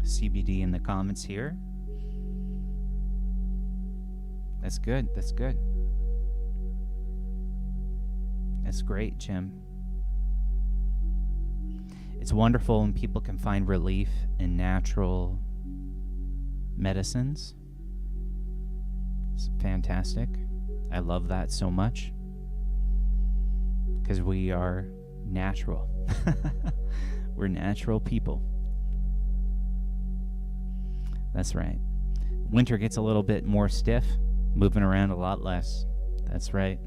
CBD in the comments here. That's good. That's good. That's great, Jem. It's wonderful when people can find relief in natural medicines. It's fantastic. I love that so much. Because we are natural. We're natural people. That's right. Winter gets a little bit more stiff, moving around a lot less. That's right.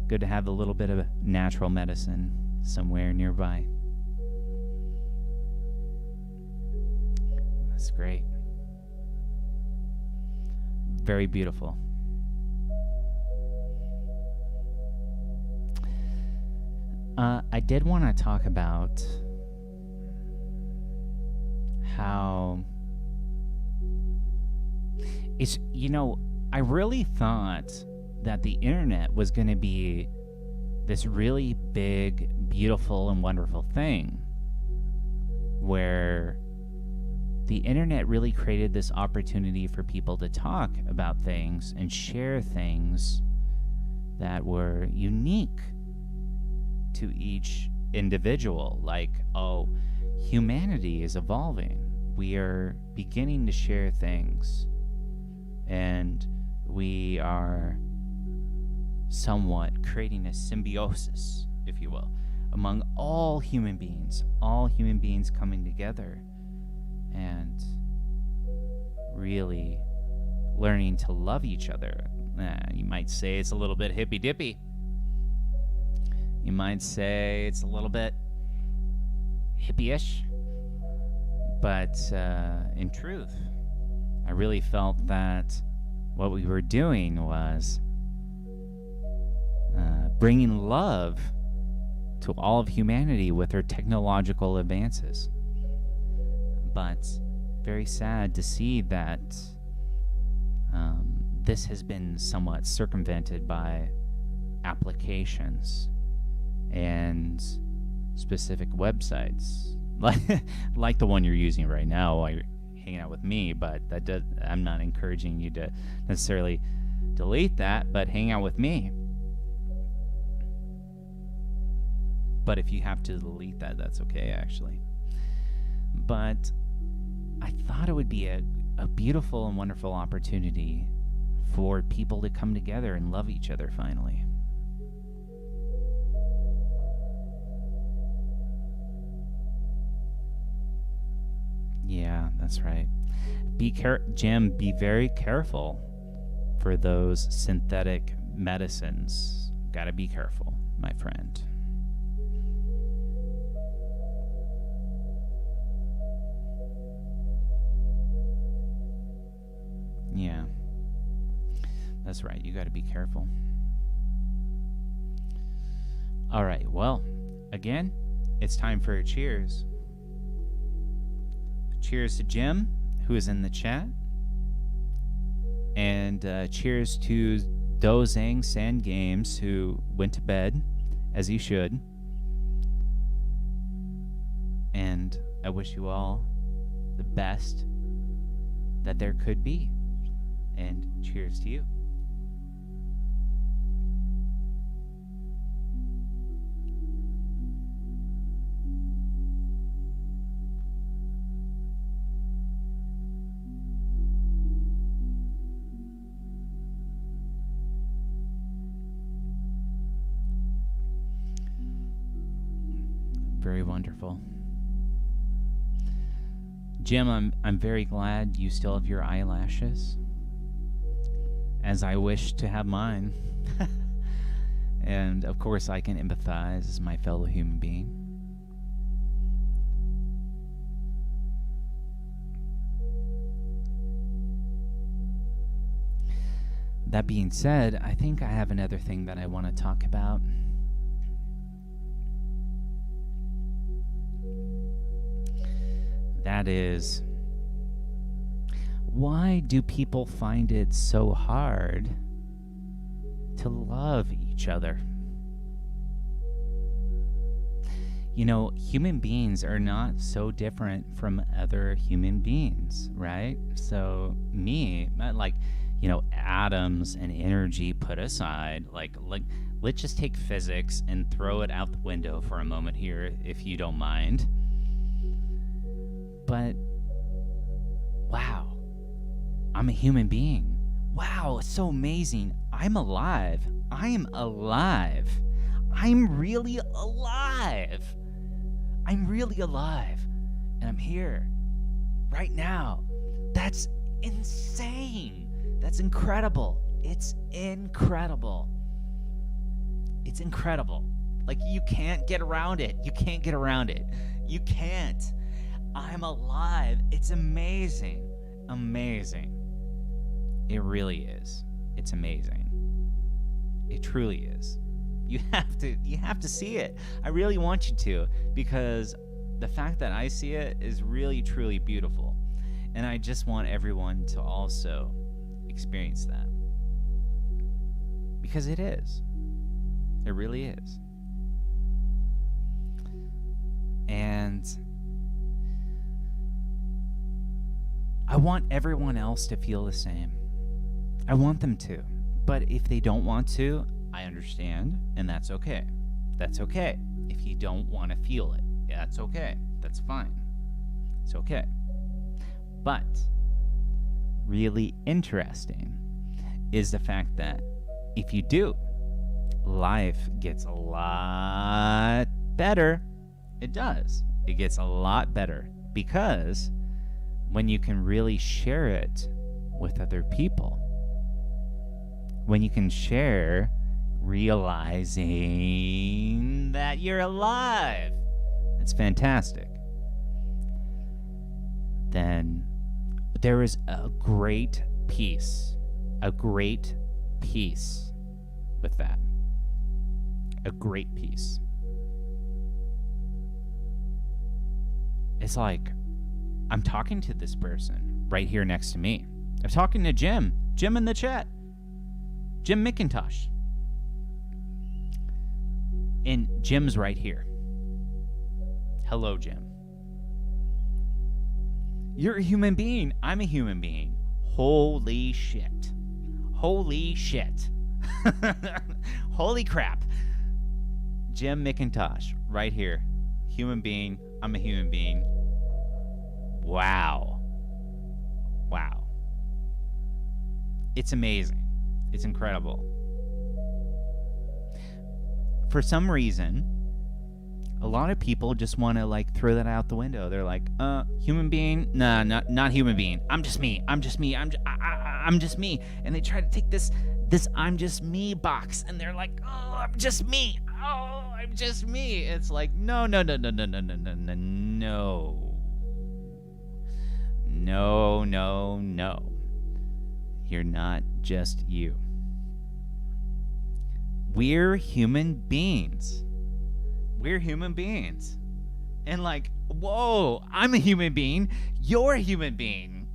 Good to have a little bit of natural medicine somewhere nearby. That's great. Very beautiful. I did want to talk about how it's, I really thought that the internet was going to be this really big, beautiful, and wonderful thing where the internet really created this opportunity for people to talk about things and share things that were unique to each individual. Like, oh, humanity is evolving. We are beginning to share things, and we are somewhat creating a symbiosis, if you will, among all human beings coming together and really learning to love each other. You might say it's a little bit hippy-dippy. You might say it's a little bit hippie-ish. But in truth, I really felt that what we were doing was bringing love to all of humanity with our technological advances. But very sad to see that this has been somewhat circumvented by applications and specific websites, like the one you're using right now while you're hanging out with me. But I'm not encouraging you to necessarily delete that, but hang out with me. But if you have to delete that, that's okay, actually. But I thought it would be a beautiful and wonderful opportunity for people to come together and love each other finally. Yeah, that's right. Jim, be very careful for those synthetic medicines. Gotta be careful, my friend. Yeah, that's right. You gotta be careful. All right, well, again, it's time for a cheers. Cheers to Jim, who is in the chat. And cheers to Dozang Sand Games, who went to bed, as he should. And I wish you all the best that there could be. And cheers to you. Very wonderful. Jim, I'm very glad you still have your eyelashes, as I wish to have mine. And of course I can empathize as my fellow human being. That being said, I think I have another thing that I want to talk about. That is, why do people find it so hard to love each other? You know, human beings are not so different from other human beings, right? So me, like, you know, atoms and energy put aside, like let's just take physics and throw it out the window for a moment here, if you don't mind. But wow, I'm a human being. Wow, it's so amazing. I'm alive. I am alive. I'm really alive. I'm really alive. And I'm here right now. That's insane. That's incredible. It's incredible. It's incredible. Like, you can't get around it. You can't get around it. You can't. I'm alive. It's amazing. Amazing. It really is. It's amazing. It truly is. You have to see it. I really want you to, because the fact that I see it is really truly beautiful. And I just want everyone to also experience that. Because it is. It really is. And I want everyone else to feel the same. I want them to. But if they don't want to, I understand, and that's okay. That's okay. If you don't want to feel it, that's okay. That's fine. It's okay. But really interesting is the fact that if you do, life gets a lot better. It does. It gets a lot better, because when you can really share it with other people, when you can share realizing that you're alive, it's fantastic, then there is a great peace with that. A great peace. It's like, I'm talking to this person right here next to me. I'm talking to Jim in the chat. Jim McIntosh. And Jim's right here. Hello, Jim. You're a human being. I'm a human being. Holy shit. Holy shit. Holy crap. Jim McIntosh, right here. Human being. I'm a human being. Wow. Wow. It's amazing. It's incredible. For some reason, a lot of people just want to like throw that out the window. They're like, human being? Nah, not human being. I'm just me. I'm just me. I'm just me. And they try to take this I'm just me box, and they're like, oh, I'm just me. Oh, I'm just me. It's like, no. No. You're not just you. We're human beings. We're human beings. And like, whoa, I'm a human being. You're a human being.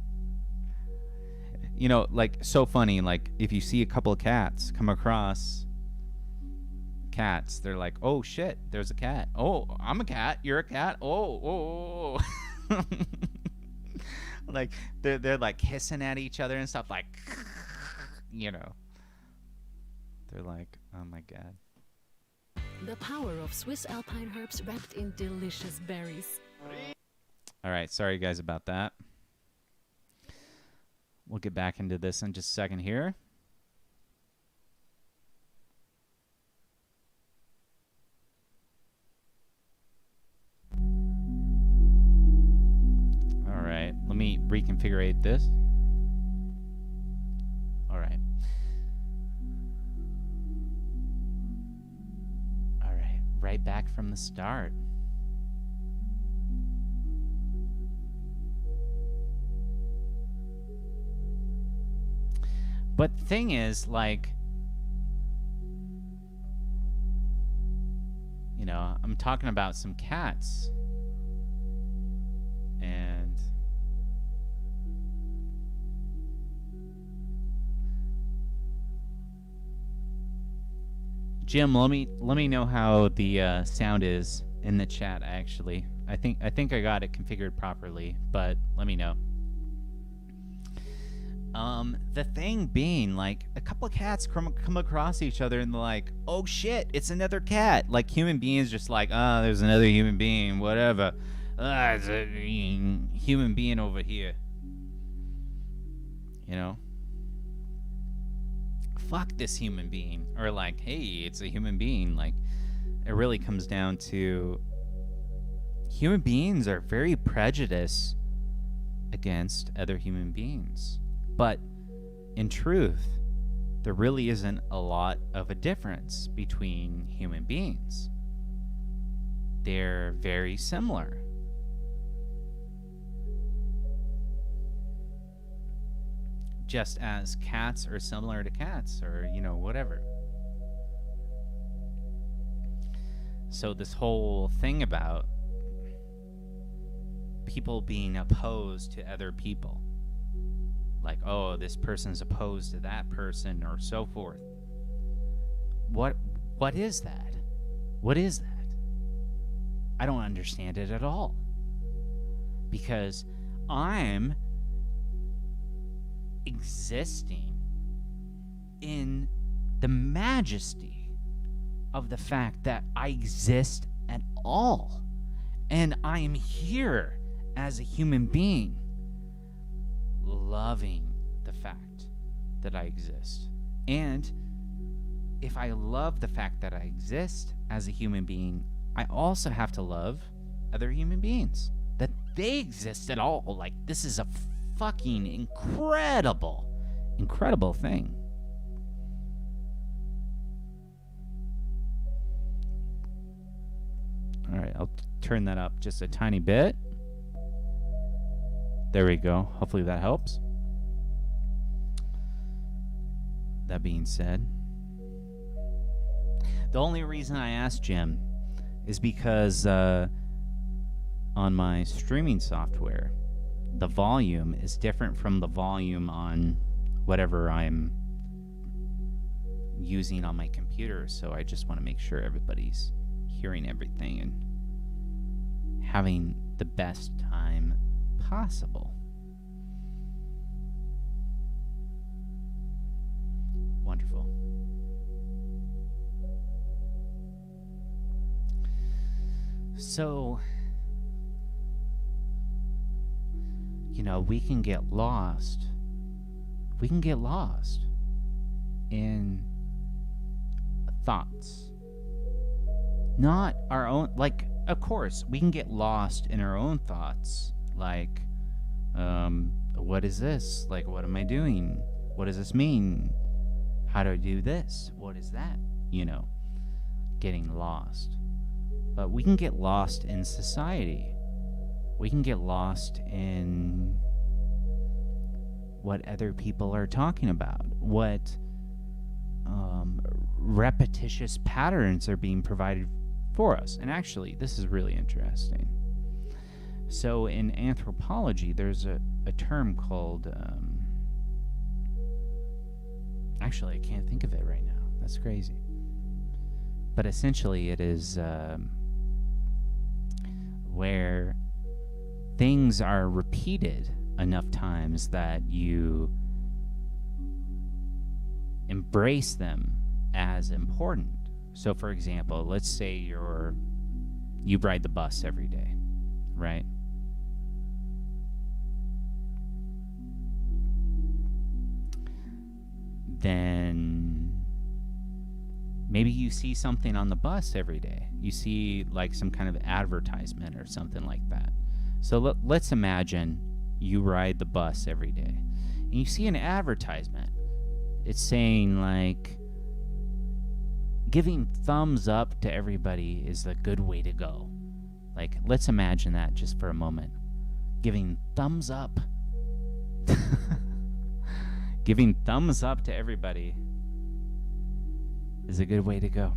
You know, like, so funny, like, if you see a couple of cats come across cats, they're like, oh shit, there's a cat. Oh, I'm a cat. You're a cat. Oh. Like, they're like hissing at each other and stuff, like, you know. They're like, oh my god. The power of Swiss Alpine herbs wrapped in delicious berries. All right, sorry guys about that. We'll get back into this in just a second here. reconfigure this. All right. All right, right back from the start. But the thing is, like, you know, I'm talking about some cats. And Jim, let me know how the sound is in the chat. Actually, I think I got it configured properly, but let me know. The thing being, like, a couple of cats come across each other and they're like, oh shit, it's another cat. Like, human beings just like, oh, there's another human being, whatever. It's a human being over here. You know? Fuck this human being. Or like, hey, it's a human being. Like, it really comes down to human beings are very prejudiced against other human beings. But in truth, there really isn't a lot of a difference between human beings. They're very similar. Just as cats are similar to cats, or, you know, whatever. So this whole thing about people being opposed to other people, like, oh, this person's opposed to that person, or so forth. What is that? What is that? I don't understand it at all. Because I'm existing in the majesty of the fact that I exist at all. And I am here as a human being, loving the fact that I exist. And if I love the fact that I exist as a human being, I also have to love other human beings, that they exist at all. Like, this is a fucking incredible thing. All right, I'll turn that up just a tiny bit. There we go. Hopefully that helps. That being said, the only reason I asked Jim is because on my streaming software, the volume is different from the volume on whatever I'm using on my computer. So I just want to make sure everybody's hearing everything and having the best time possible. Wonderful. So, you know, we can get lost. We can get lost in thoughts. Not our own, like, of course, we can get lost in our own thoughts. Like, what is this? Like, what am I doing? What does this mean? How do I do this? What is that? You know, getting lost. But we can get lost in society. We can get lost in what other people are talking about. What repetitious patterns are being provided for us. And actually, this is really interesting. So in anthropology, there's a term called... actually, I can't think of it right now. That's crazy. But essentially, it is where things are repeated enough times that you embrace them as important. So, for example, let's say you ride the bus every day, right? Then maybe you see something on the bus every day. You see like some kind of advertisement or something like that. So let's imagine you ride the bus every day, and you see an advertisement. It's saying, like, giving thumbs up to everybody is a good way to go. Like, let's imagine that just for a moment. Giving thumbs up. Giving thumbs up to everybody is a good way to go.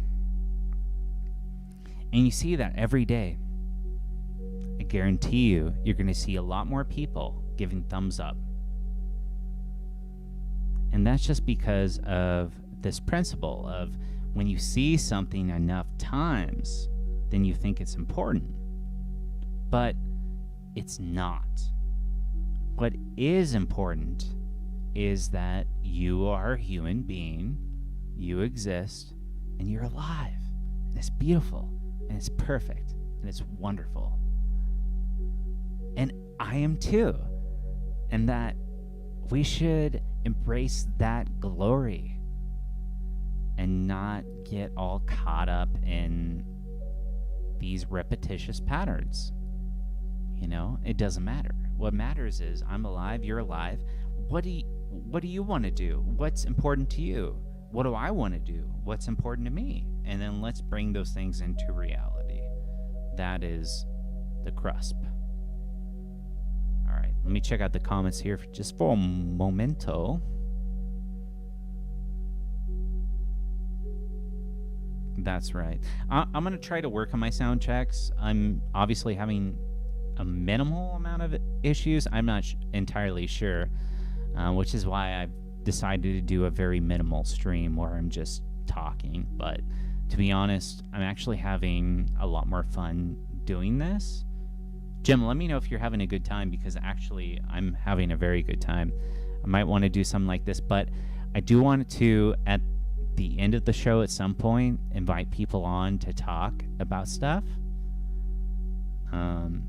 And you see that every day. I guarantee you're going to see a lot more people giving thumbs up. And that's just because of this principle of when you see something enough times, then you think it's important. But it's not. What is important is that you are a human being, you exist, and you're alive. And it's beautiful, and it's perfect, and it's wonderful. And I am too. And that we should embrace that glory and not get all caught up in these repetitious patterns. You know, it doesn't matter. What matters is I'm alive, you're alive. What do you want to do? What's important to you? What do I want to do? What's important to me? And then let's bring those things into reality. That is the crusp. All right, let me check out the comments here just for a momento. That's right. I'm going to try to work on my sound checks. I'm obviously having a minimal amount of issues. I'm not entirely sure, which is why I've decided to do a very minimal stream where I'm just talking. But to be honest, I'm actually having a lot more fun doing this. Jim, let me know if you're having a good time, because actually I'm having a very good time. I might want to do something like this, but I do want to, at the end of the show at some point, invite people on to talk about stuff.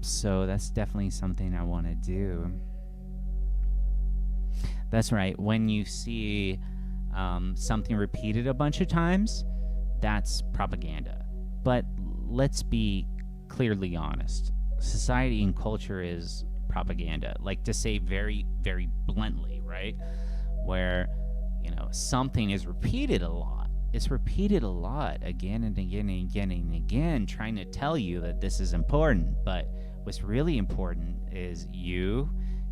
So that's definitely something I want to do. That's right. When you see something repeated a bunch of times, that's propaganda. But let's be clearly honest. Society and culture is propaganda. Like, to say very, very bluntly, right? Where, you know, something is repeated a lot. It's repeated a lot again and again and again and again, trying to tell you that this is important. But what's really important is you,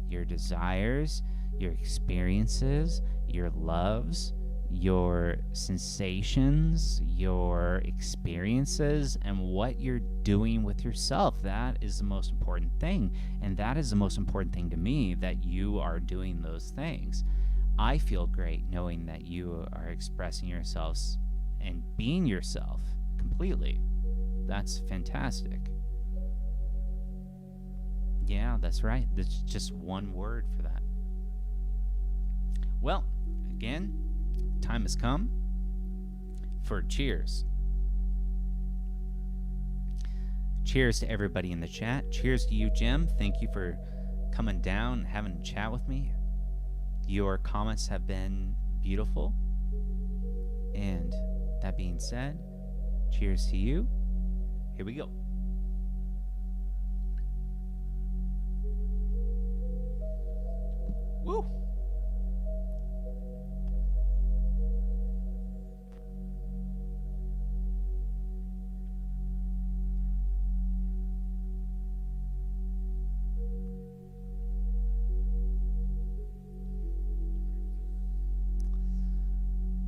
your desires, your experiences, your loves, your sensations, your experiences, and what you're doing with yourself. That is the most important thing. And that is the most important thing to me, that you are doing those things. I feel great knowing that you are expressing yourselves and being yourself completely. That's fantastic. Yeah, that's right. That's just one word for that. Well, again, time has come for cheers. Cheers to everybody in the chat. Cheers to you, Jim. Thank you for coming down and having a chat with me. Your comments have been beautiful. And that being said, cheers to you. Here we go. Woo!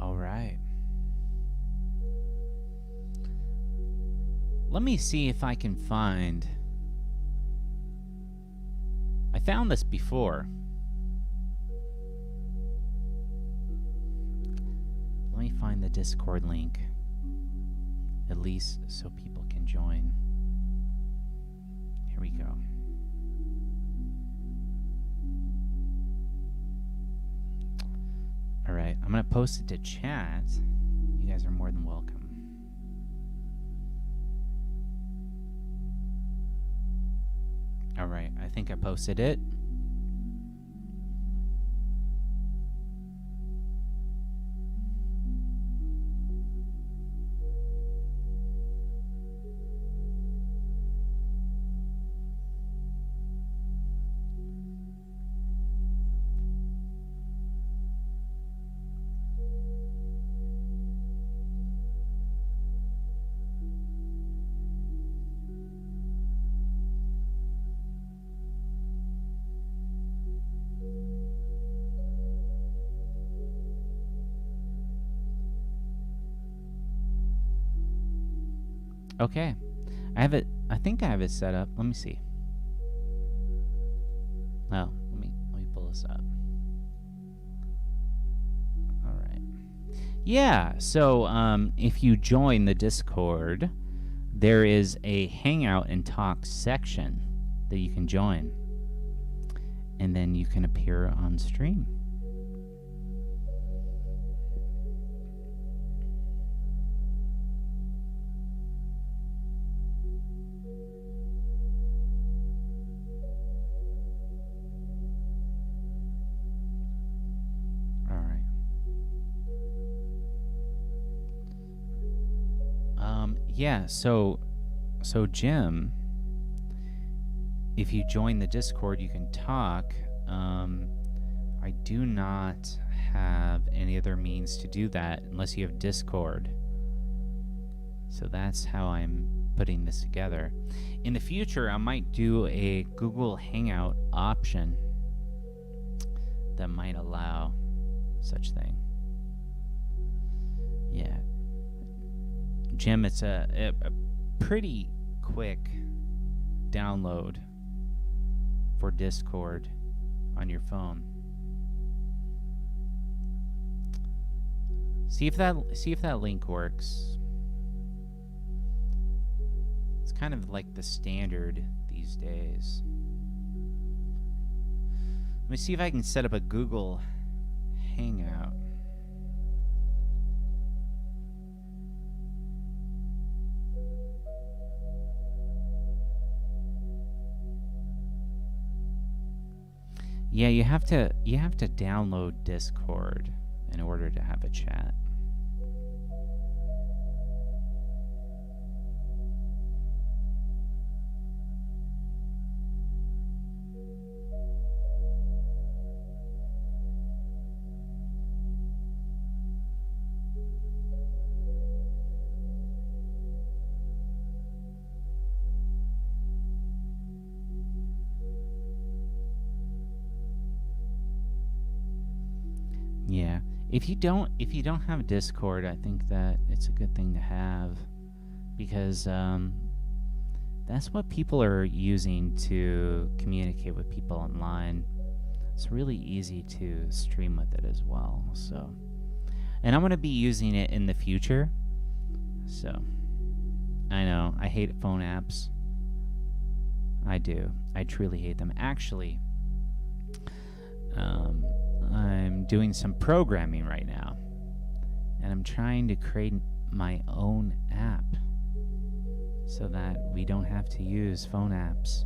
All right. Let me see if I can find... I found this before. Let me find the Discord link, at least so people can join. Here we go. All right, I'm going to post it to chat. You guys are more than welcome. All right, I think I posted it. Okay. I have it. I think I have it set up. Let me see. Oh, let me pull this up. All right. Yeah. So if you join the Discord, there is a Hangout and Talk section that you can join, and then you can appear on stream. All right. Yeah. So Jim, if you join the Discord, you can talk. I do not have any other means to do that unless you have Discord. So that's how I'm putting this together. In the future, I might do a Google Hangout option that might allow such thing. Yeah. Jim, it's a pretty quick download for Discord on your phone. See if that link works. It's kind of like the standard these days. Let me see if I can set up a Google Hangout. Yeah, you have to download Discord in order to have a chat. Yeah. If you don't have Discord, I think that it's a good thing to have, because that's what people are using to communicate with people online. It's really easy to stream with it as well. So, and I'm going to be using it in the future. So, I know I hate phone apps. I do. I truly hate them. Actually, I'm doing some programming right now, and I'm trying to create my own app so that we don't have to use phone apps.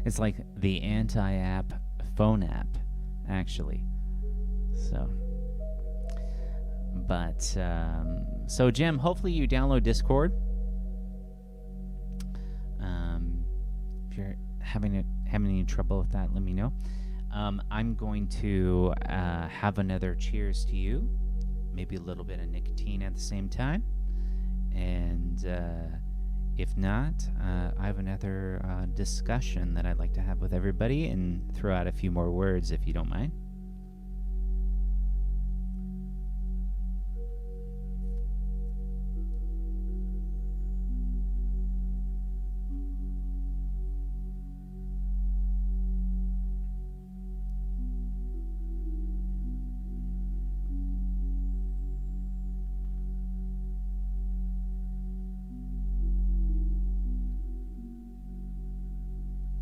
It's like the anti-app phone app, actually. So, but so Jim, hopefully you download Discord. If you're having any trouble with that, let me know. I'm going to have another cheers to you, maybe a little bit of nicotine at the same time, and if not, I have another discussion that I'd like to have with everybody, and throw out a few more words if you don't mind.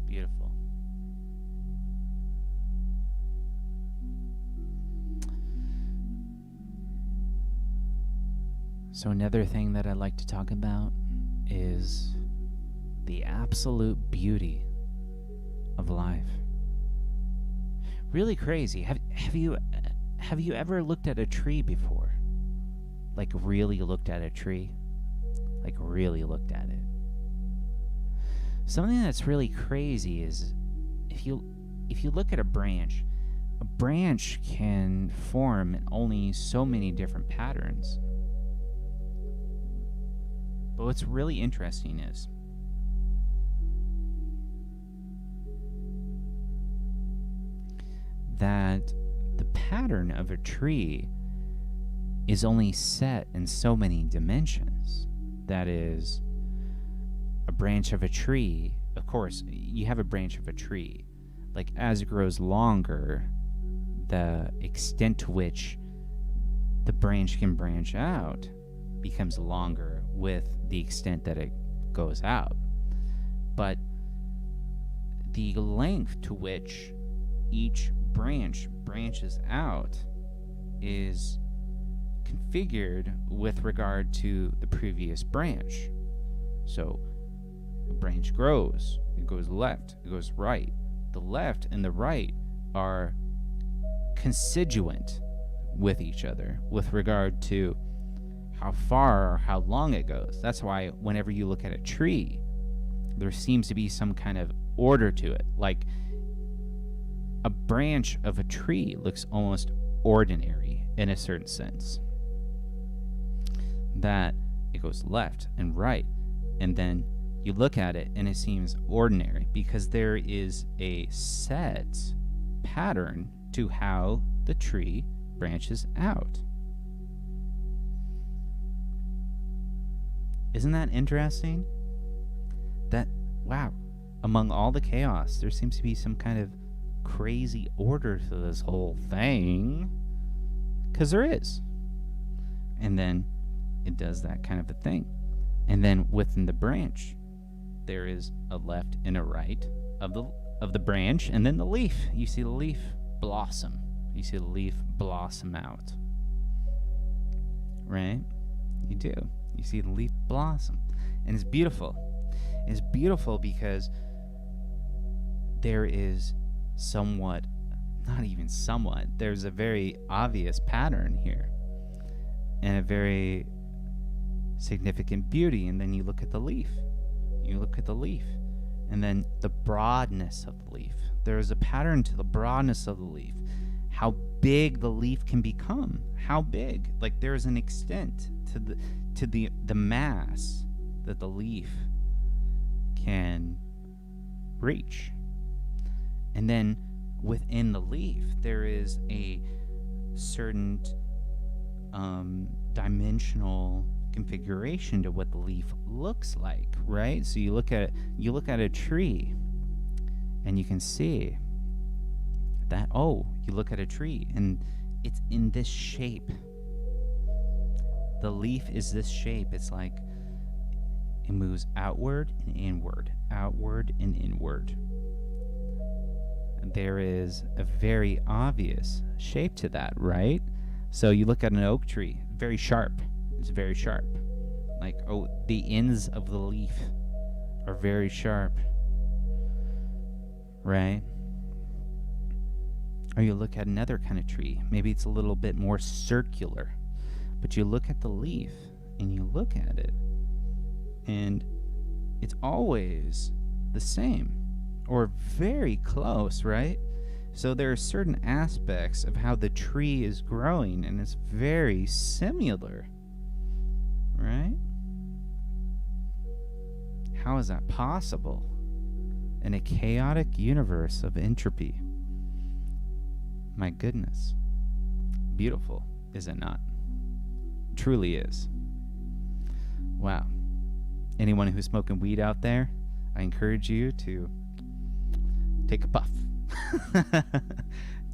Beautiful. So another thing that I'd like to talk about is the absolute beauty of life. Really crazy. Have you ever looked at a tree before? Like really looked at a tree? Like really looked at it? Something that's really crazy is if you look at a branch can form in only so many different patterns. But what's really interesting is that the pattern of a tree is only set in so many dimensions. that is a branch of a tree, of course, you have a branch of a tree. Like, as it grows longer, the extent to which the branch can branch out becomes longer with the extent that it goes out. But the length to which each branch branches out is configured with regard to the previous branch. So a branch grows, it goes left, it goes right. The left and the right are constituent with each other with regard to how far or how long it goes. That's why whenever you look at a tree, there seems to be some kind of order to it. Like, a branch of a tree looks almost ordinary in a certain sense. That it goes left and right, and then you look at it and it seems ordinary because there is a set pattern to how the tree branches out. Isn't that interesting? That, wow, among all the chaos, there seems to be some kind of crazy order to this whole thing. Because there is. And then it does that kind of a thing. And then within the branch, there is a left and a right of the branch, and then the leaf. You see the leaf blossom. You see the leaf blossom out. Right? You do. You see the leaf blossom. And it's beautiful. It's beautiful because there is somewhat, not even somewhat, there's a very obvious pattern here and a very significant beauty. And then you look at the leaf. You look at the leaf. And then the broadness of the leaf. There is a pattern to the broadness of the leaf. How big the leaf can become. How big. Like, there's an extent to the mass that the leaf can reach. And then within the leaf, there is a certain dimensional configuration to what the leaf looks like, right? So you look at a tree and you can see that, oh, you look at a tree and it's in this shape. The leaf is this shape. It's like it moves outward and inward, outward and inward. There is a very obvious shape to that, right? So you look at an oak tree, very sharp. It's very sharp. Like, oh, the ends of the leaf are very sharp, right? Or you look at another kind of tree. Maybe it's a little bit more circular. But you look at the leaf and you look at it and it's always the same or very close, right? So there are certain aspects of how the tree is growing and it's very similar, right? How is that possible in a chaotic universe of entropy? My goodness. Beautiful, is it not? Truly is. Wow. Anyone who's smoking weed out there, I encourage you to take a puff.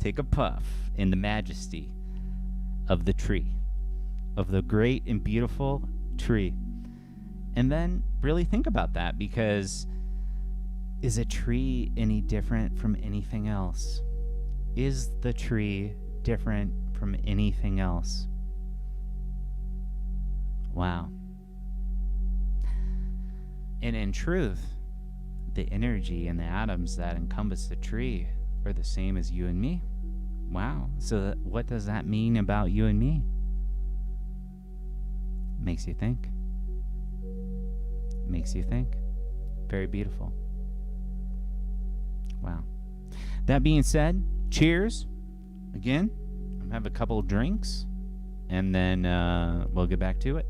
Take a puff in the majesty of the tree, of the great and beautiful tree. And then really think about that, because is a tree any different from anything else? Is the tree different from anything else? Wow. And in truth, the energy and the atoms that encompass the tree are the same as you and me. Wow. So what does that mean about you and me? Makes you think. Makes you think. Very beautiful. Wow. That being said, cheers. Again, I'm gonna have a couple of drinks, and then we'll get back to it.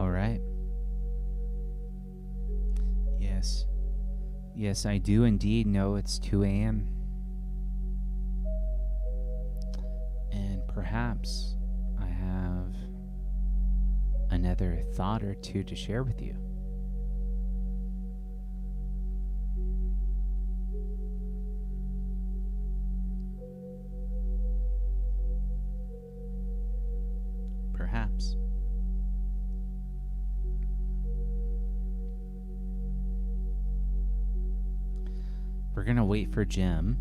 All right. Yes. Yes, I do indeed know it's 2 a.m. And perhaps I have another thought or two to share with you. Perhaps. We're going to wait for Jim